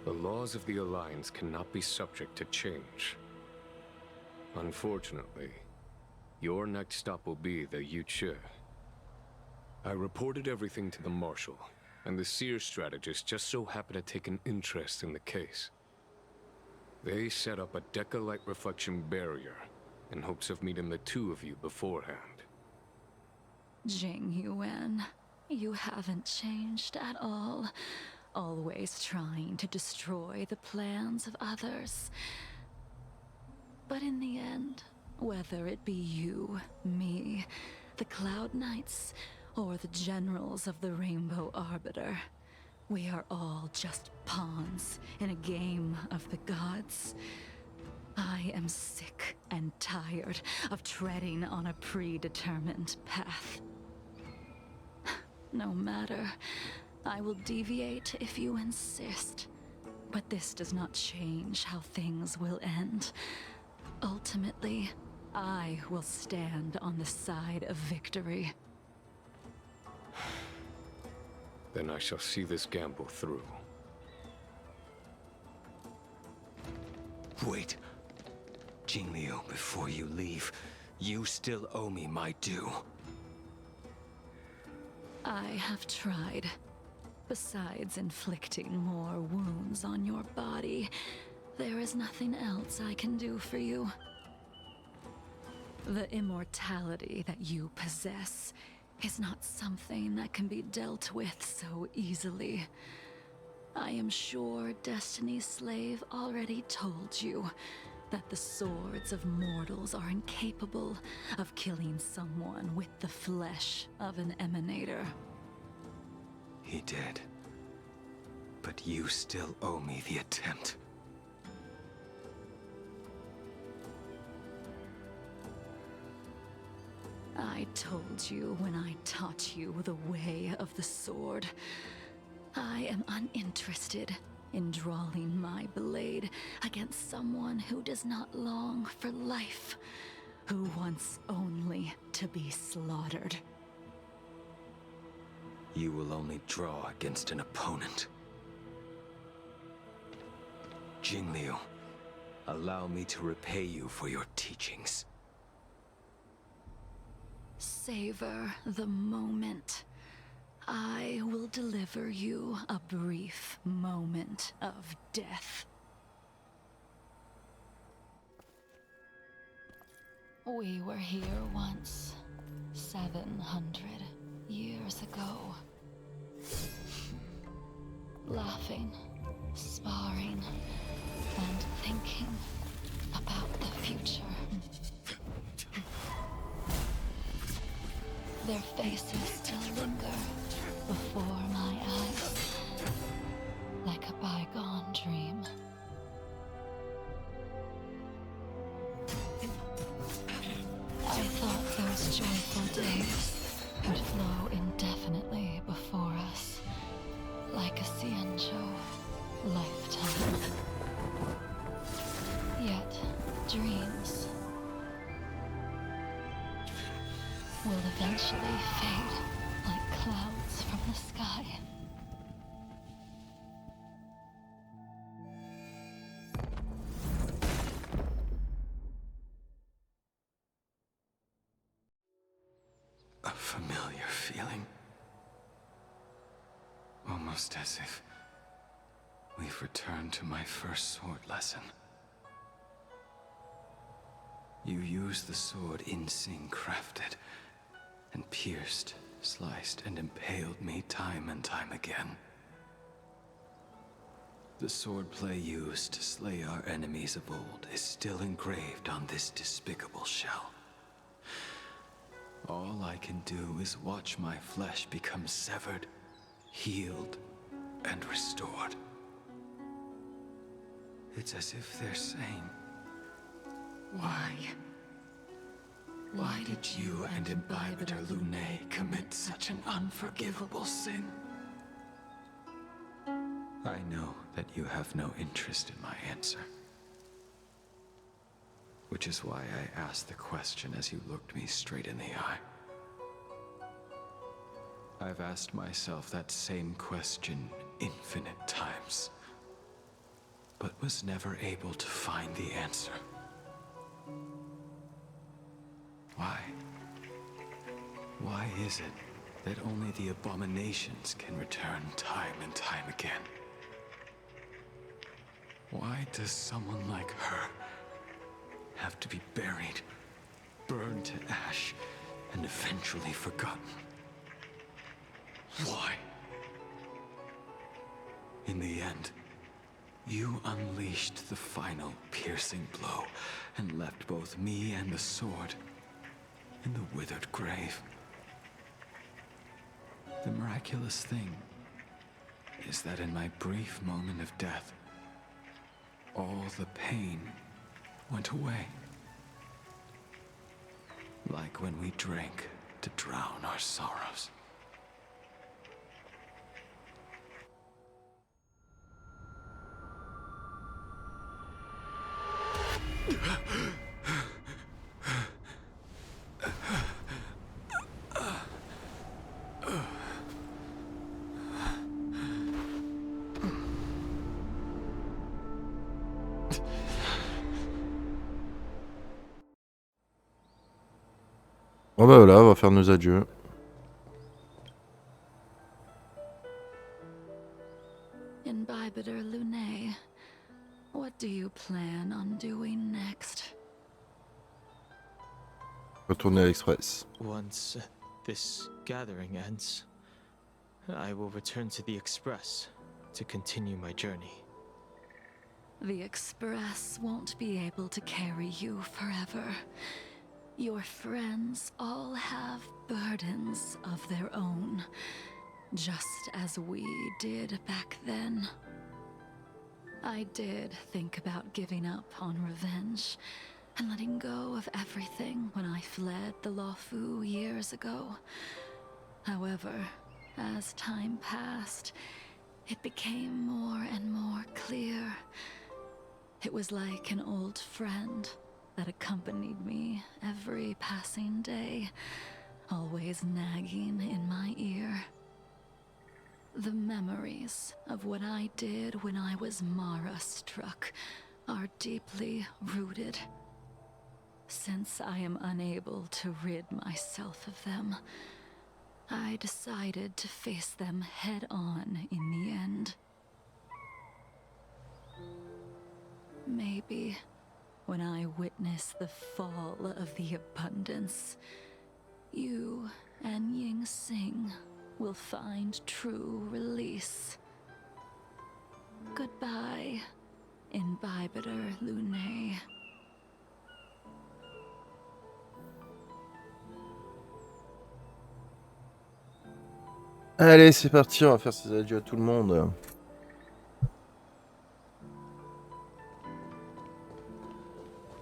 The laws of the Alliance cannot be subject to change. Unfortunately, your next stop will be the Yuchi. I reported everything to the Marshal, and the Seer strategist just so happened to take an interest in the case. They set up a Deca-light reflection barrier in hopes of meeting the 2 of you beforehand. Jing Yuan, you haven't changed at all. Always trying to destroy the plans of others. But in the end, whether it be you, me, the Cloud Knights, or the generals of the Rainbow Arbiter, we are all just pawns in a game of the gods. I am sick and tired of treading on a predetermined path. No matter, I will deviate if you insist, but this does not change how things will end. Ultimately, I will stand on the side of victory. Then I shall see this gamble through. Wait. Jing Liu, before you leave, you still owe me my due. I have tried. Besides inflicting more wounds on your body, there is nothing else I can do for you. The immortality that you possess is not something that can be dealt with so easily. I am sure Destiny's Slave already told you, that the swords of mortals are incapable of killing someone with the flesh of an emanator. He did. But you still owe me the attempt. I told you when I taught you the way of the sword. I am uninterested in drawing my blade against someone who does not long for life, who wants only to be slaughtered. You will only draw against an opponent. Jingliu, allow me to repay you for your teachings. Savor the moment. I will deliver you a brief moment of death. We were here once, 700 years ago. Laughing, sparring, and thinking about the future. Their faces still linger before my eyes, like a bygone dream. I thought those joyful days would flow indefinitely before us, like a Xianzhou lifetime. Yet, dreams will eventually fade like clouds from the sky. A familiar feeling. Almost as if we've returned to my first sword lesson. You used the sword Insing crafted, and pierced, sliced, and impaled me time and time again. The swordplay used to slay our enemies of old is still engraved on this despicable shell. All I can do is watch my flesh become severed, healed, and restored. It's as if they're saying, why? Why did you and Imbibitor Lunae commit such an unforgivable sin? I know that you have no interest in my answer. Which is why I asked the question as you looked me straight in the eye. I've asked myself that same question infinite times, but was never able to find the answer. Why? Why is it that only the abominations can return time and time again? Why does someone like her have to be buried, burned to ash, and eventually forgotten? Why? In the end, you unleashed the final piercing blow and left both me and the sword in the withered grave. The miraculous thing is that in my brief moment of death, all the pain went away. Like when we drank to drown our sorrows. Bon bah voilà, on va faire nos adieux. Imbibitor Lunae, what do you plan on doing next? Retourner à l'Express. Once this gathering ends, I will return to the Express to continue my journey. The Express won't be able to carry you forever. Your friends all have burdens of their own, just as we did back then. I did think about giving up on revenge and letting go of everything when I fled the Luofu years ago. However, as time passed, it became more and more clear. It was like an old friend that accompanied me every passing day, always nagging in my ear. The memories of what I did when I was Mara-struck are deeply rooted. Since I am unable to rid myself of them, I decided to face them head-on in the end. Maybe when I witness the fall of the abundance, you and Ying Sing will find true release. Goodbye, Imbibitor Lunae. Allez, c'est parti, on va faire ses adieux à tout le monde.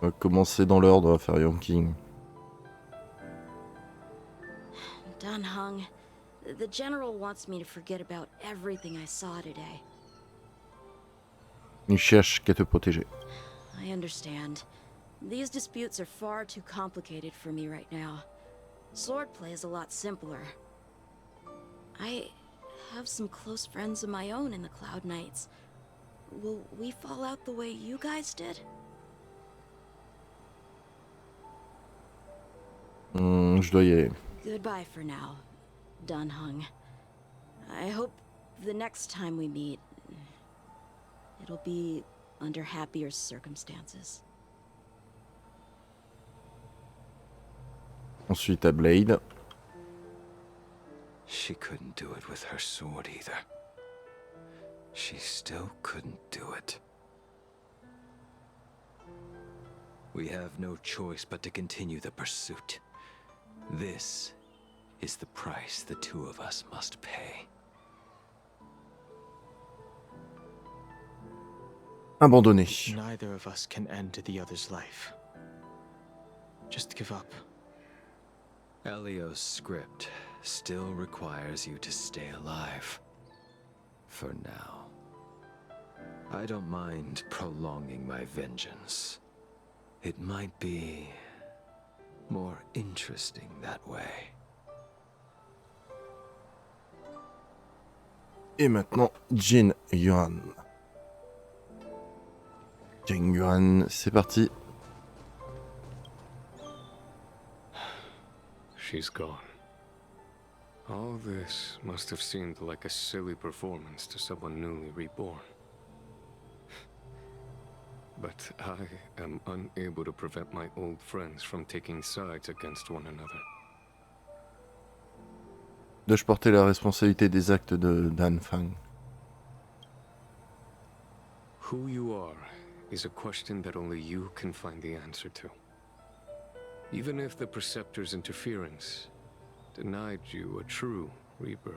On va commencer dans l'ordre, on va faire Yonking. Dun Hung, the General wants me to forget about everything I saw today. Il cherche qu'à te protéger. I understand. These disputes are far too complicated for me right now. Swordplay is a lot simpler. I have some close friends of my own in the Cloud Knights. Will we fall out the way you guys did? Je dois y aller. Goodbye for now, Dun Hung. I hope the next time we meet, it'll be under happier circumstances. Ensuite à Blade. She couldn't do it with her sword either. She still couldn't do it. We have no choice but to continue the pursuit. This is the price the two of us must pay. Abandonné. Neither of us can end the other's life. Just give up. Elio's script still requires you to stay alive. For now. I don't mind prolonging my vengeance. It might be more interesting that way. Et maintenant, Jin Yuan. Jin Yuan, c'est parti. She's gone. All this must have seemed like a silly performance to someone newly reborn. But I am unable to prevent my old friends from taking sides against one another. Dois-je porter la responsabilité des actes de Dan Fang? Who you are is a question that only you can find the answer to. Even if the Preceptor's interference denied you a true rebirth.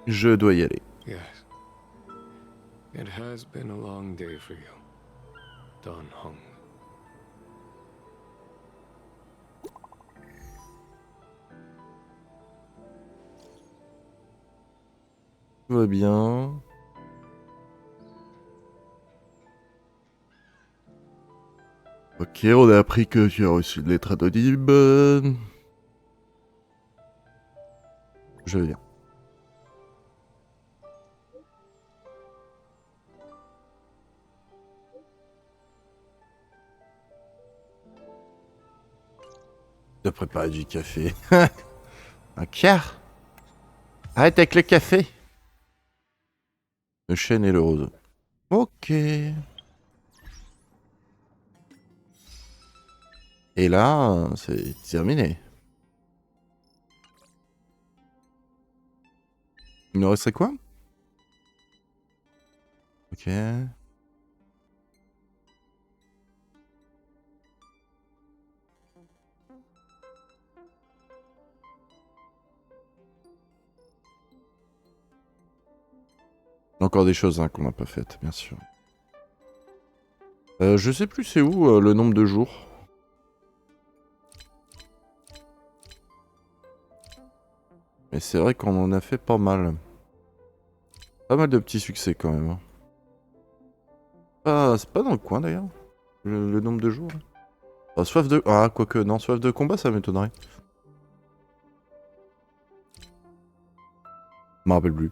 Je dois y aller. Yes. It has been a long day for you, Dan Hung. Tout va bien. Ok, on a appris que tu as reçu une lettre anonyme. Je viens. De préparer du café. Un quart. Arrête avec le café. Le chêne et le rose. Ok. Et là, c'est terminé. Il me resterait quoi? Ok. Encore des choses hein, qu'on n'a pas faites, bien sûr. Je sais plus c'est où le nombre de jours. Mais c'est vrai qu'on en a fait pas mal. Pas mal de petits succès quand même. C'est pas dans le coin d'ailleurs. Le nombre de jours. Soif de... Ah, quoique, non, soif de combat, ça m'étonnerait. Je me rappelle plus.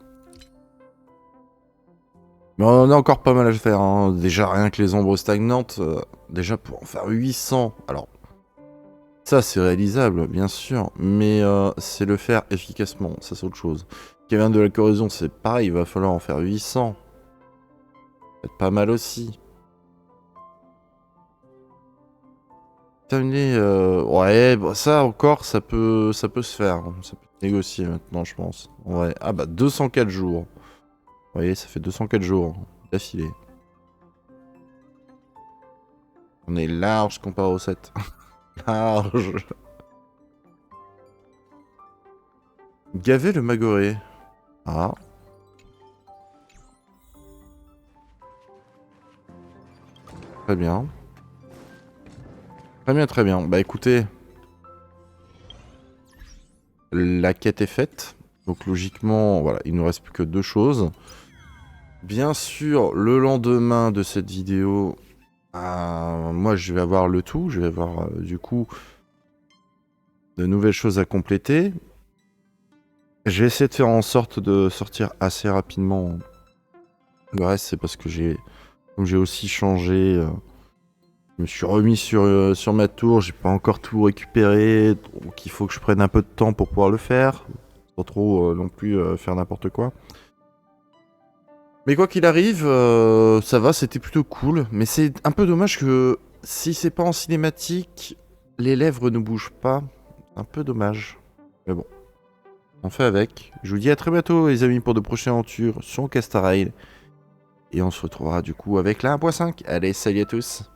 Mais on en a encore pas mal à faire. Hein. Déjà, rien que les ombres stagnantes. Déjà, pour en faire 800. Alors, ça, c'est réalisable, bien sûr. Mais c'est le faire efficacement. Ça, c'est autre chose. Kevin de la corrosion, c'est pareil. Il va falloir en faire 800. C'est pas mal aussi. Terminer, ouais, bah ça encore, ça peut se faire. Hein. Ça peut se négocier maintenant, je pense. Ouais. Ah bah 204 jours. Vous voyez, ça fait 204 jours d'affilée. On est large comparé au 7. Large. Gaver le magoré. Ah. Très bien. Très bien, très bien. Bah écoutez. La quête est faite. Donc logiquement, voilà, il nous reste plus que 2 choses. Bien sûr, le lendemain de cette vidéo, moi je vais avoir le tout. Je vais avoir du coup de nouvelles choses à compléter. J'ai essayé de faire en sorte de sortir assez rapidement. Le reste, c'est parce que comme j'ai aussi changé. Je me suis remis sur ma tour. J'ai pas encore tout récupéré. Donc il faut que je prenne un peu de temps pour pouvoir le faire. Sans trop non plus faire n'importe quoi. Mais quoi qu'il arrive, ça va, c'était plutôt cool. Mais c'est un peu dommage que si c'est pas en cinématique, les lèvres ne bougent pas. Un peu dommage. Mais bon, on fait avec. Je vous dis à très bientôt les amis pour de prochaines aventures sur HONKAI STAR RAIL. Et on se retrouvera du coup avec la 1.5. Allez, salut à tous.